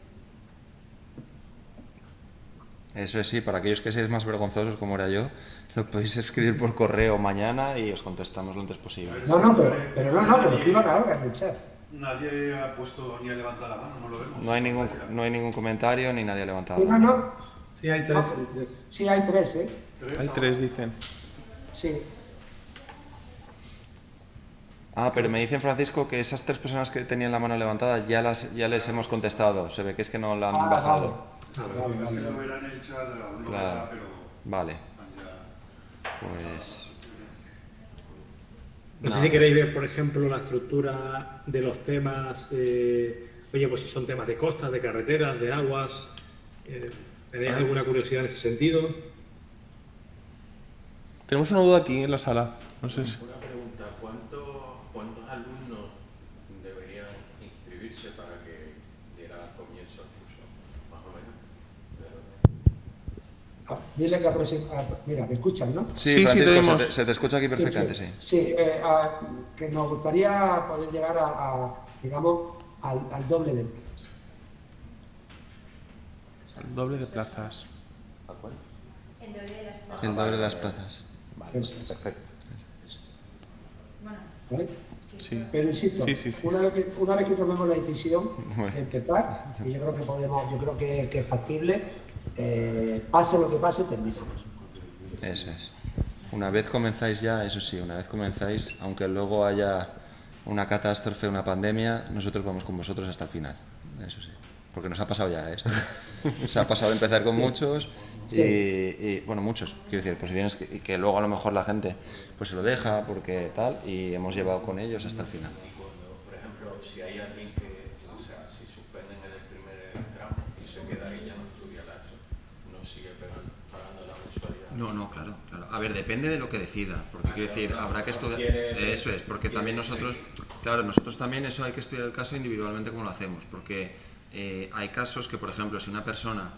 Eso es, sí, para aquellos que seáis más vergonzosos como era yo, lo podéis escribir por correo mañana y os contestamos lo antes posible. No, pero escriban ahora en el chat. Nadie ha puesto ni ha levantado la mano, no lo vemos. No hay ningún comentario ni nadie ha levantado la No, mano. no. Sí, hay tres. Sí, hay 3, ¿eh? Hay 3, dicen. Sí. Ah, pero me dicen, Francisco, que esas 3 personas que tenían la mano levantada ya les hemos contestado. Se ve que es que no la han bajado. Vale. Es que lo verán en el chat de la única, Claro. pero Vale, ya. pues... No sé si queréis ver, por ejemplo, la estructura de los temas, oye, pues si son temas de costas, de carreteras, de aguas, ¿tenéis alguna curiosidad en ese sentido? Tenemos una duda aquí en la sala. No sé si... Una pregunta, ¿cuántos alumnos deberían inscribirse para que diera comienzo al curso? Más o menos. Dile que mira, me escuchan, ¿no? Sí, Francisco, tenemos. se te escucha aquí perfectamente, sí. Sí, que nos gustaría poder llegar digamos, al doble de plazas. El doble de plazas. El doble de las plazas. Eso es. Perfecto. ¿Vale? Sí. Pero insisto, Sí. una vez que tomemos la decisión Bueno. de empezar, y yo creo que es factible, pase lo que pase, terminamos. Eso es. Una vez comenzáis ya, eso sí, una vez comenzáis, aunque luego haya una catástrofe, una pandemia, nosotros vamos con vosotros hasta el final. Eso sí. Porque nos ha pasado ya esto. Se ha pasado empezar con muchos y bueno, muchos, quiero decir, posiciones que luego a lo mejor la gente pues se lo deja porque tal, y hemos llevado con ellos hasta el final. Y cuando, por ejemplo, si hay alguien que, o sea, si suspenden en el primer tramo y se queda ahí, ya no estudia eso, no sigue pagando la mensualidad. No, claro. A ver, depende de lo que decida, porque quiero decir, habrá que estudiar. Eso es, porque también nosotros también eso hay que estudiar el caso individualmente como lo hacemos, porque hay casos que, por ejemplo, si una persona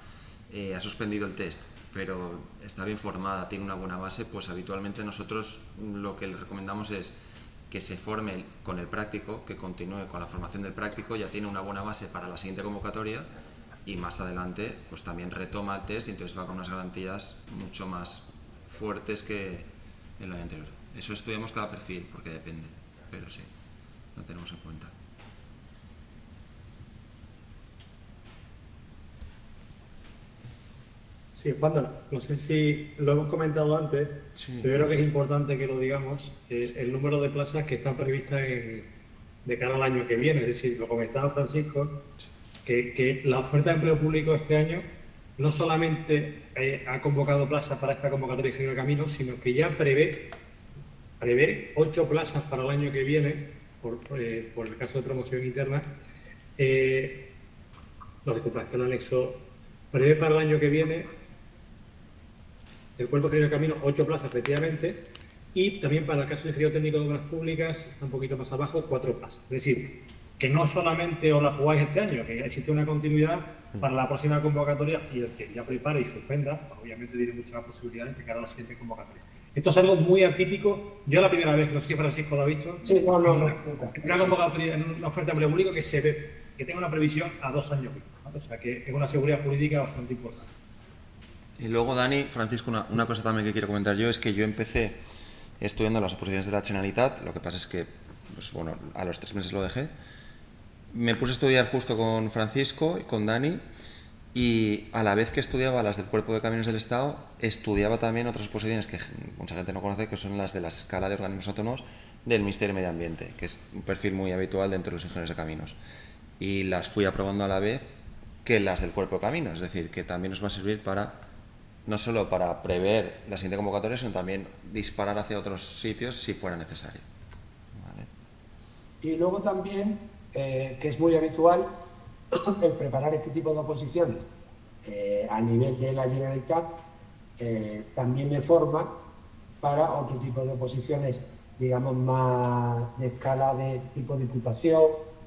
ha suspendido el test, pero está bien formada, tiene una buena base, pues habitualmente nosotros lo que le recomendamos es que se forme con el práctico, que continúe con la formación del práctico, ya tiene una buena base para la siguiente convocatoria y más adelante pues también retoma el test y entonces va con unas garantías mucho más fuertes que el año anterior. Eso estudiamos cada perfil, porque depende, pero sí, lo tenemos en cuenta. Sí, Juan, no sé si lo hemos comentado antes, Sí. pero yo creo que es importante que lo digamos, el número de plazas que están previstas de cara al año que viene. Es decir, lo comentaba Francisco, que la oferta de empleo público este año no solamente ha convocado plazas para esta convocatoria de Ingeniero de Caminos, sino que ya prevé 8 plazas para el año que viene, por el caso de promoción interna. Disculpa, está en el anexo. Prevé para el año que viene el Cuerpo de Ingeniero de Caminos 8 plazas, efectivamente, y también para el caso de Ingeniero Técnico de Obras Públicas, está un poquito más abajo, 4 plazas. Es decir, que no solamente os la jugáis este año, que existe una continuidad para la próxima convocatoria, y el que ya prepare y suspenda, obviamente tiene muchas más posibilidades de cara a la siguiente convocatoria. Esto es algo muy atípico. Yo la primera vez, no sé si Francisco lo ha visto, Sí, no. una convocatoria, una oferta de empleo público que tenga una previsión a 2 años vista, ¿vale? O sea que es una seguridad jurídica bastante importante. Y luego, Dani, Francisco, una cosa también que quiero comentar yo es que yo empecé estudiando las oposiciones de la Generalitat. Lo que pasa es que, pues, bueno, a los 3 meses lo dejé. Me puse a estudiar justo con Francisco y con Dani, y a la vez que estudiaba las del Cuerpo de Caminos del Estado, estudiaba también otras oposiciones que mucha gente no conoce, que son las de la escala de organismos autónomos del Ministerio de Medio Ambiente, que es un perfil muy habitual dentro de los ingenieros de caminos. Y las fui aprobando a la vez que las del Cuerpo de Caminos, es decir, que también nos va a servir para no solo para prever la siguiente convocatoria, sino también disparar hacia otros sitios si fuera necesario. ¿Vale? Y luego también, que es muy habitual, el preparar este tipo de oposiciones a nivel de la Generalitat también me forma para otro tipo de oposiciones, digamos, más de escala de tipo diputación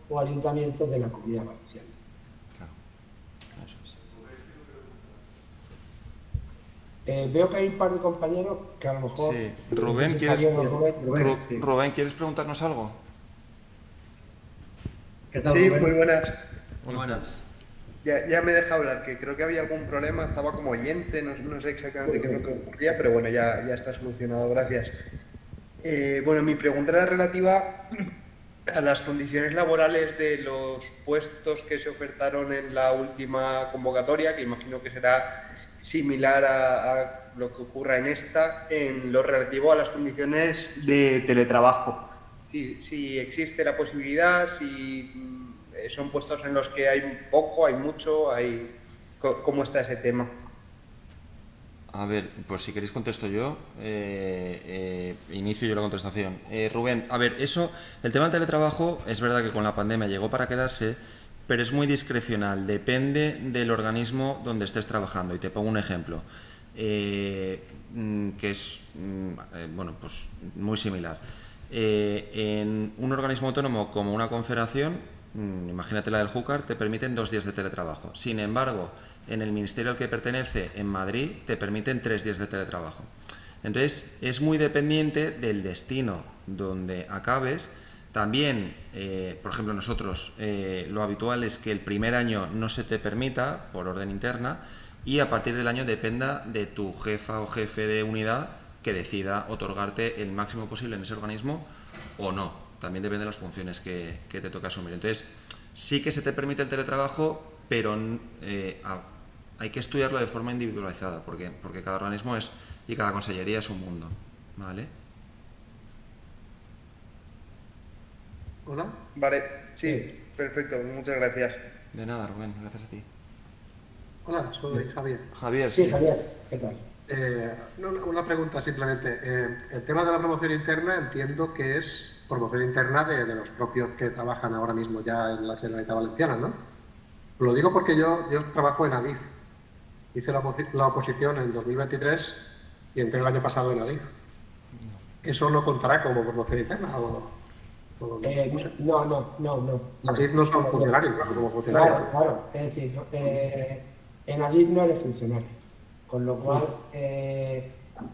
o ayuntamientos de la Comunidad Valenciana. Veo que hay un par de compañeros que a lo mejor... Sí. Rubén, Rubén, ¿quieres preguntarnos algo? ¿Qué tal, Sí, Rubén? muy buenas. Muy buenas. Ya me deja hablar, que creo que había algún problema, estaba como oyente, no sé exactamente qué es lo que ocurría, pero bueno, ya está solucionado, gracias. Bueno, mi pregunta era relativa a las condiciones laborales de los puestos que se ofertaron en la última convocatoria, que imagino que será similar a lo que ocurra en esta, en lo relativo a las condiciones de teletrabajo. Si existe la posibilidad, si son puestos en los que hay poco, hay mucho, ¿cómo está ese tema? A ver, pues si queréis contesto yo, inicio yo la contestación. Rubén, a ver, el tema del teletrabajo es verdad que con la pandemia llegó para quedarse, pero es muy discrecional, depende del organismo donde estés trabajando. Y te pongo un ejemplo, que es, bueno, pues muy similar. En un organismo autónomo como una confederación, imagínate la del Júcar, te permiten 2 días de teletrabajo. Sin embargo, en el ministerio al que pertenece, en Madrid, te permiten 3 días de teletrabajo. Entonces, es muy dependiente del destino donde acabes. También, por ejemplo, nosotros, lo habitual es que el primer año no se te permita, por orden interna, y a partir del año dependa de tu jefa o jefe de unidad que decida otorgarte el máximo posible en ese organismo o no. También depende de las funciones que te toca asumir. Entonces, sí que se te permite el teletrabajo, pero hay que estudiarlo de forma individualizada, porque cada organismo y cada consellería es un mundo, ¿vale? ¿Hola? Vale, sí, perfecto, muchas gracias. De nada, Rubén, gracias a ti. Hola, soy Javier. Javier, Sí, Javier, ¿qué tal? Una pregunta simplemente. El tema de la promoción interna entiendo que es promoción interna de los propios que trabajan ahora mismo ya en la Generalitat Valenciana, ¿no? Lo digo porque yo trabajo en ADIF. Hice la oposición en 2023 y entré el año pasado en ADIF. ¿Eso no contará como promoción interna? No. ADIF no son funcionarios, como funcionarios. Claro. Es decir, en ADIF no eres funcionario. Con lo cual,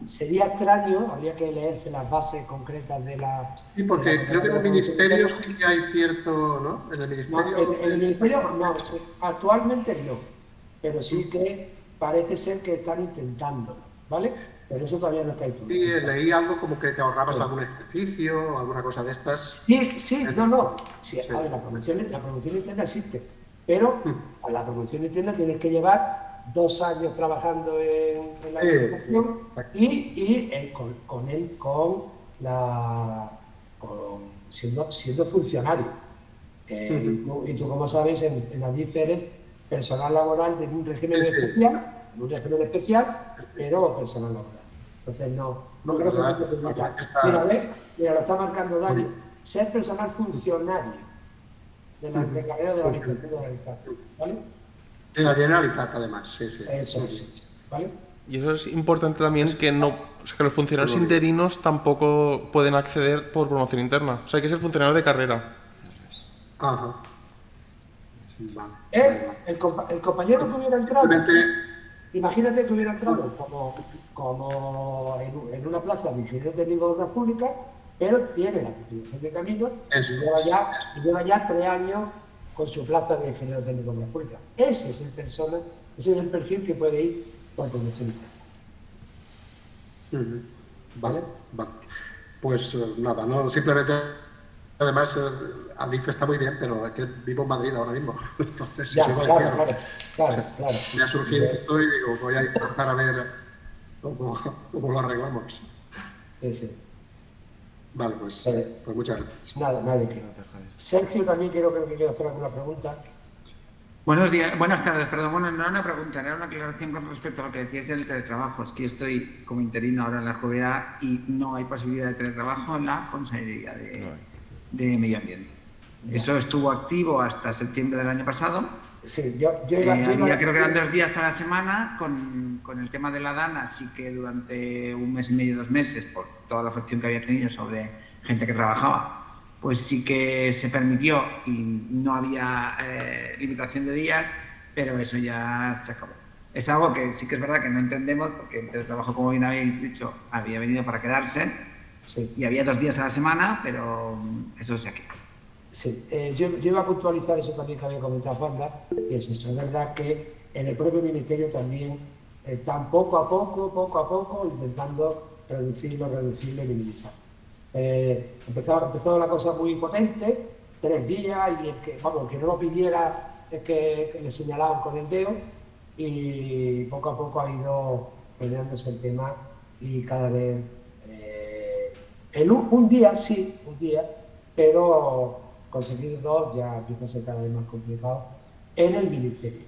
sería extraño, habría que leerse las bases concretas de la... Sí, porque creo que en el Ministerio sí que hay cierto, ¿no? En el Ministerio... No, en el Ministerio no, actualmente no, pero sí que parece ser que están intentando, ¿vale? Pero eso todavía no está estudiado. Sí, leí algo como que te ahorrabas algún ejercicio o alguna cosa de estas. Sí, no. Sí, a ver, la promoción interna existe, pero a la promoción interna tienes que llevar 2 años trabajando en la administración siendo funcionario. Y tú, como sabes, en ADIF eres personal laboral de un régimen especial, pero personal laboral. Entonces no creo que te permita. Mira, lo está marcando Dani, ser personal funcionario de carrera de la Administración de la Generalitat, ¿vale? De la Generalitat, además, sí. Eso es, ¿vale? Y eso es importante también, que los funcionarios interinos tampoco pueden acceder por promoción interna. O sea, hay que ser funcionario de carrera. Ajá. Vale. El compañero que hubiera entrado, imagínate que hubiera entrado como en una plaza de ingeniero técnico de obras públicas, pero tiene la titulación de caminos y lleva ya 3 años con su plaza de ingeniero técnico de obras públicas. Ese es el perfil que puede ir por promoción. Vale. Pues nada, no, simplemente, además, ADIF está muy bien, pero es que vivo en Madrid ahora mismo. Entonces, claro. Me ha surgido esto y digo, voy a intentar a ver cómo lo arreglamos. Sí. Vale, pues muchas gracias. Nada de qué. Sergio también creo que quiere hacer alguna pregunta. Buenas tardes, perdón. Bueno, no era una pregunta, era una aclaración con respecto a lo que decías del teletrabajo. Es que yo estoy como interino ahora en la JVA y no hay posibilidad de teletrabajo en la Consellería de Medio Ambiente. Eso estuvo activo hasta septiembre del año pasado. Sí, había, creo que eran 2 días a la semana. Con el tema de la DANA, sí que durante 1 mes y medio, 2 meses, por toda la afección que había tenido sobre gente que trabajaba, pues sí que se permitió y no había limitación de días, pero eso ya se acabó. Es algo que sí que es verdad que no entendemos, porque el teletrabajo, como bien habéis dicho, había venido para quedarse y había 2 días a la semana, pero eso se acabó. Sí, yo iba a puntualizar eso también que había comentado Juanda, y es esto, es verdad que en el propio Ministerio también están poco a poco, intentando reducirlo, minimizar. Empezó la cosa muy potente, 3 días, y el que no lo pidiera es que le señalaban con el dedo, y poco a poco ha ido peleándose el tema, y cada vez, en un día, pero conseguir 2 ya empieza a ser cada vez más complicado en el Ministerio.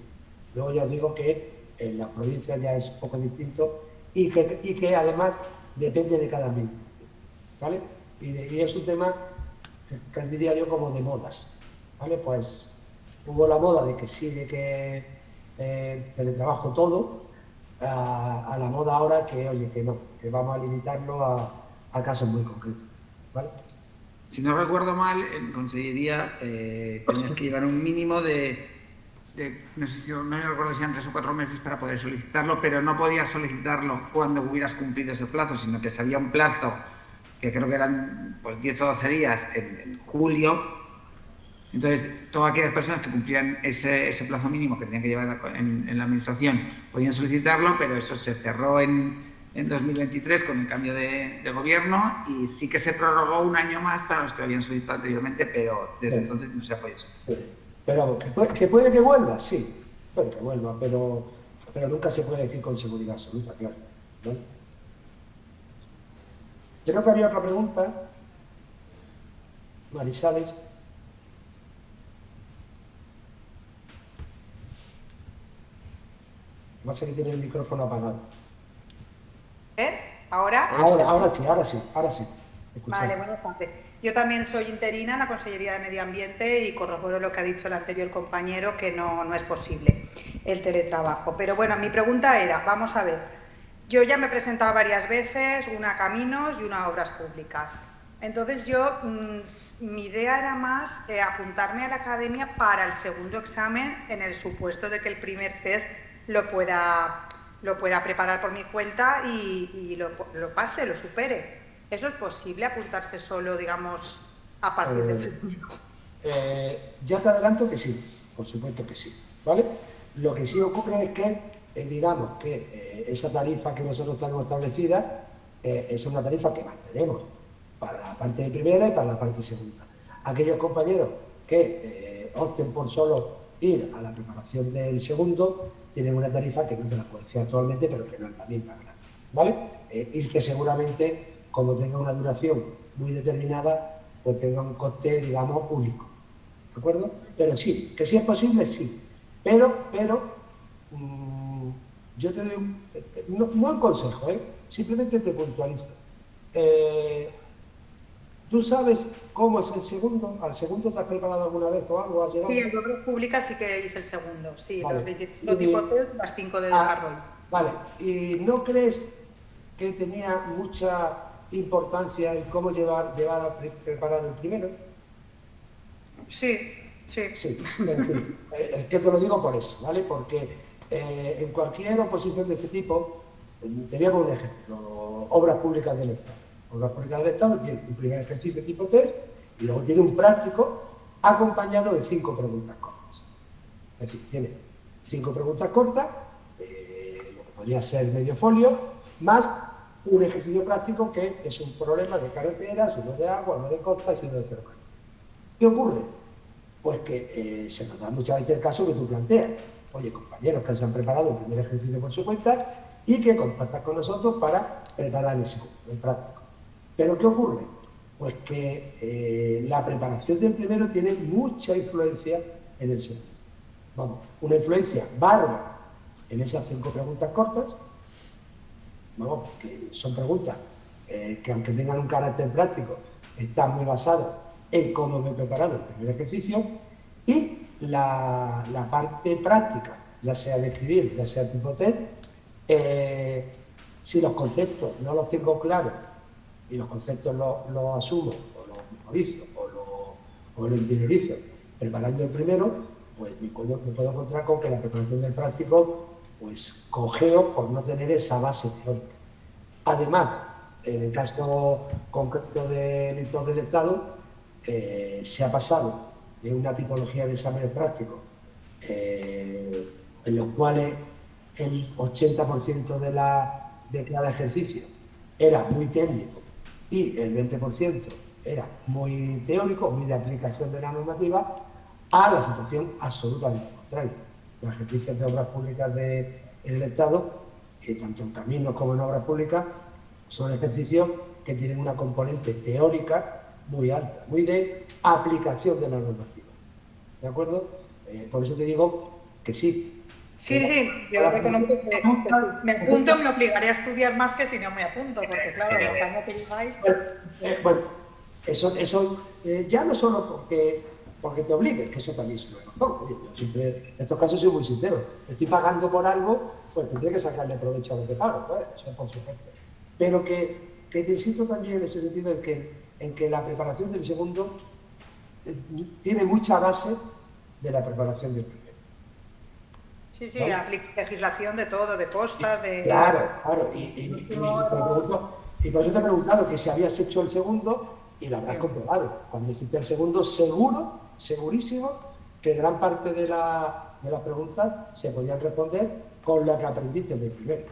Luego ya os digo que en las provincias ya es un poco distinto, y que además depende de cada ministerio, ¿vale? Y es un tema que diría yo como de modas, ¿vale? Pues hubo la moda de que sí, de que teletrabajo todo, a la moda ahora que, oye, que no, que vamos a limitarlo a casos muy concretos, ¿vale? Si no recuerdo mal, en Consellería tenías que llevar un mínimo de no sé si, no me recuerdo si eran 3 o 4 meses para poder solicitarlo, pero no podías solicitarlo cuando hubieras cumplido ese plazo, sino que se había un plazo, que creo que eran pues 10 o 12 días en julio. Entonces, todas aquellas personas que cumplían ese plazo mínimo que tenían que llevar en la administración podían solicitarlo, pero eso se cerró en 2023 con el cambio de gobierno, y sí que se prorrogó un año más para los que lo habían solicitado anteriormente, pero desde entonces no se apoya eso. Pero que puede que vuelva, sí, puede que vuelva, pero nunca se puede decir con seguridad absoluta, claro, ¿no? Creo que había otra pregunta, Marisales. Va a ser que tiene el micrófono apagado. ¿Ahora? Ahora sí. Vale, buenas tardes. Yo también soy interina en la Consellería de Medio Ambiente y corroboro lo que ha dicho el anterior compañero, que no es posible el teletrabajo. Pero bueno, mi pregunta era, vamos a ver, yo ya me he presentado varias veces, una a Caminos y una a Obras Públicas. Entonces mi idea era más apuntarme a la academia para el segundo examen, en el supuesto de que el primer test lo pueda preparar por mi cuenta y lo pase, lo supere. ¿Eso es posible, apuntarse solo, digamos, a partir de febrero? Ya te adelanto que sí, por supuesto que sí, ¿vale? Lo que sí ocurre es que, digamos, que esa tarifa que nosotros tenemos establecida es una tarifa que mantenemos para la parte de primera y para la parte segunda. Aquellos compañeros que opten por solo ir a la preparación del segundo tienen una tarifa que no te la puedo decir actualmente, pero que no es la misma, ¿vale? Y que seguramente, como tenga una duración muy determinada, pues tenga un coste, digamos, único, ¿de acuerdo? Pero sí, que sí es posible, sí. Pero yo te doy no un consejo, simplemente te puntualizo. ¿Tú sabes cómo es el segundo? ¿Al segundo te has preparado alguna vez o algo? ¿Has llegado? Sí, en Obras Públicas sí que hice el segundo, sí, vale. Los 25 tipos test, las 5 de desarrollo. Vale, ¿y no crees que tenía mucha importancia en cómo llevar preparado el primero? Sí. En fin, es que te lo digo por eso, ¿vale? Porque en cualquier oposición de este tipo, te voy a poner un ejemplo, Obras Públicas del Estado. Obras Públicas del Estado tiene un primer ejercicio tipo test y luego tiene un práctico acompañado de 5 preguntas cortas. Es decir, tiene 5 preguntas cortas, lo que podría ser medio folio, más un ejercicio práctico que es un problema de carreteras, uno de agua, uno de costas y uno de ferrocarril. ¿Qué ocurre? Pues que se nos da muchas veces el caso que tú planteas. Oye, compañeros que se han preparado el primer ejercicio por su cuenta y que contactan con nosotros para preparar el segundo, el práctico. ¿Pero qué ocurre? Pues que la preparación del primero tiene mucha influencia en el segundo. Vamos, una influencia bárbara en esas 5 preguntas cortas. Vamos, que son preguntas que, aunque tengan un carácter práctico, están muy basadas en cómo me he preparado el primer ejercicio, y la parte práctica, ya sea de escribir, ya sea tipo test, si los conceptos no los tengo claros y los conceptos los asumo o los memorizo o los interiorizo preparando el primero, pues me puedo encontrar con que la preparación del práctico pues cojeo por no tener esa base teórica. Además, en el caso concreto del Instituto del Estado, se ha pasado de una tipología de exámenes prácticos en los cuales el 80% de cada ejercicio era muy técnico y el 20% era muy teórico, muy de aplicación de la normativa, a la situación absolutamente contraria. Los ejercicios de obras públicas en el Estado, tanto en caminos como en obras públicas, son ejercicios que tienen una componente teórica muy alta, muy de aplicación de la normativa. ¿De acuerdo? Por eso te digo que sí. Sí, yo reconozco que me apunto, me obligaré a estudiar más que si no me apunto, porque claro, los años que lleváis... Bueno, eso ya no solo porque te obliguen, que eso también es una razón. Oye, yo siempre, en estos casos soy muy sincero, estoy pagando por algo, pues tendré que sacarle provecho a lo que pago, ¿vale? Eso por supuesto. Pero que te insisto también en ese sentido en que la preparación del segundo tiene mucha base de la preparación del primero. Sí, ¿vale? Legislación de todo, de costas, de... Claro. Y por eso te he preguntado que si habías hecho el segundo y lo habrás comprobado. Cuando hiciste el segundo, segurísimo, que gran parte de las preguntas se podían responder con lo que aprendiste del primero.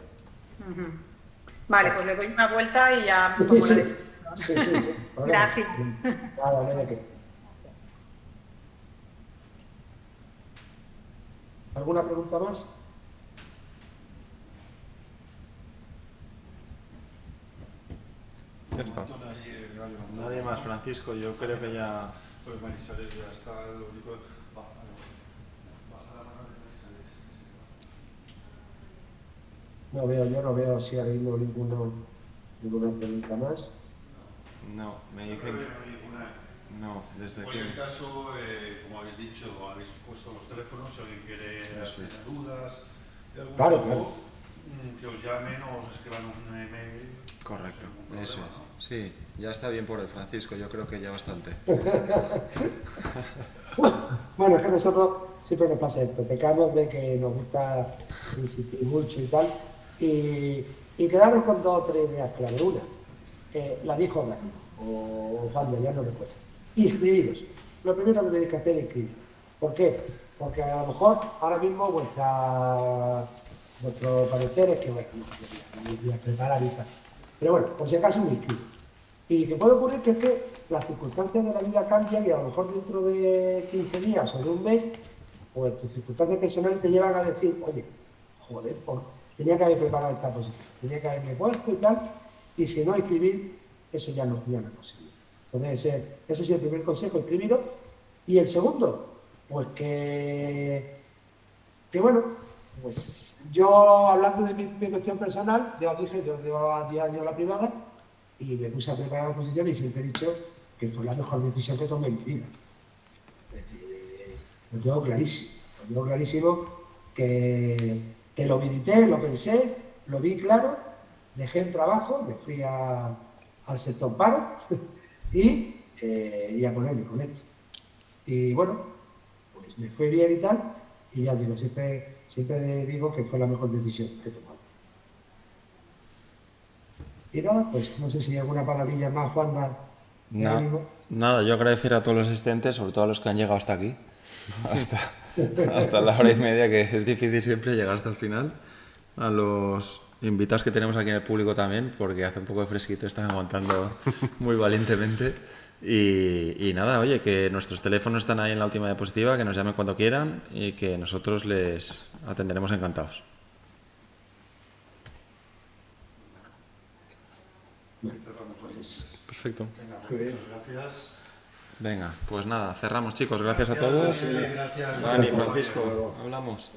Vale, pues le doy una vuelta y ya... Sí. Gracias. Nada, no hay de qué. ¿Alguna pregunta más? Ya está. Nadie más, Francisco, yo creo que ya... Pues Marisales ya está, lo único... Baja la mano de Marisales. Yo no veo si ha habido ninguna pregunta más. No, me dicen que... No, desde Por el caso, como habéis dicho, habéis puesto los teléfonos, si alguien quiere tener dudas de algún tipo, que os llamen o os escriban un email. Correcto, eso. Sí, ya está bien por el Francisco, yo creo que ya bastante. Bueno, es que nosotros siempre nos pasa esto, pecamos de que nos gusta insistir mucho y tal, y quedaros con 2 o 3 ideas clave. Una, la dijo Dani, o Juan, ya no recuerdo. Inscribiros. Lo primero que tenéis que hacer es inscribiros. ¿Por qué? Porque a lo mejor ahora mismo vuestro parecer es que, bueno, no voy a preparar y tal. Pero bueno, por si acaso me inscribo. Y que puede ocurrir que es que las circunstancias de la vida cambian y a lo mejor dentro de 15 días o de un mes, pues tus circunstancias personales te llevan a decir, oye, joder, tenía que haber preparado esta posición, tenía que haberme puesto y tal, y si no inscribir, eso ya no es posible. Entonces, ese es el primer consejo, escribiros. Y el segundo, pues que bueno, pues yo hablando de mi cuestión personal, ya os dije, yo llevaba 10 años en la privada y me puse a preparar la oposición y siempre he dicho que fue la mejor decisión que tomé en mi vida. Lo tengo clarísimo, que lo medité, lo pensé, lo vi claro, dejé el trabajo, me fui al sector paro y a ponerme con esto. Y bueno, pues me fue bien y tal, y ya digo, siempre digo que fue la mejor decisión que he tomado. Y nada, pues no sé si hay alguna palabrilla más, Juanda. Nada, yo agradecer a todos los asistentes, sobre todo a los que han llegado hasta aquí, hasta la hora y media, que es difícil siempre llegar hasta el final. A los invitados que tenemos aquí en el público también, porque hace un poco de fresquito, están aguantando muy valientemente. Y nada, oye, que nuestros teléfonos están ahí en la última diapositiva, que nos llamen cuando quieran y que nosotros les atenderemos encantados. Perfecto. Venga, muchas gracias. Venga, pues nada, cerramos, chicos. Gracias a todos. Gracias. Dani, Francisco, hablamos.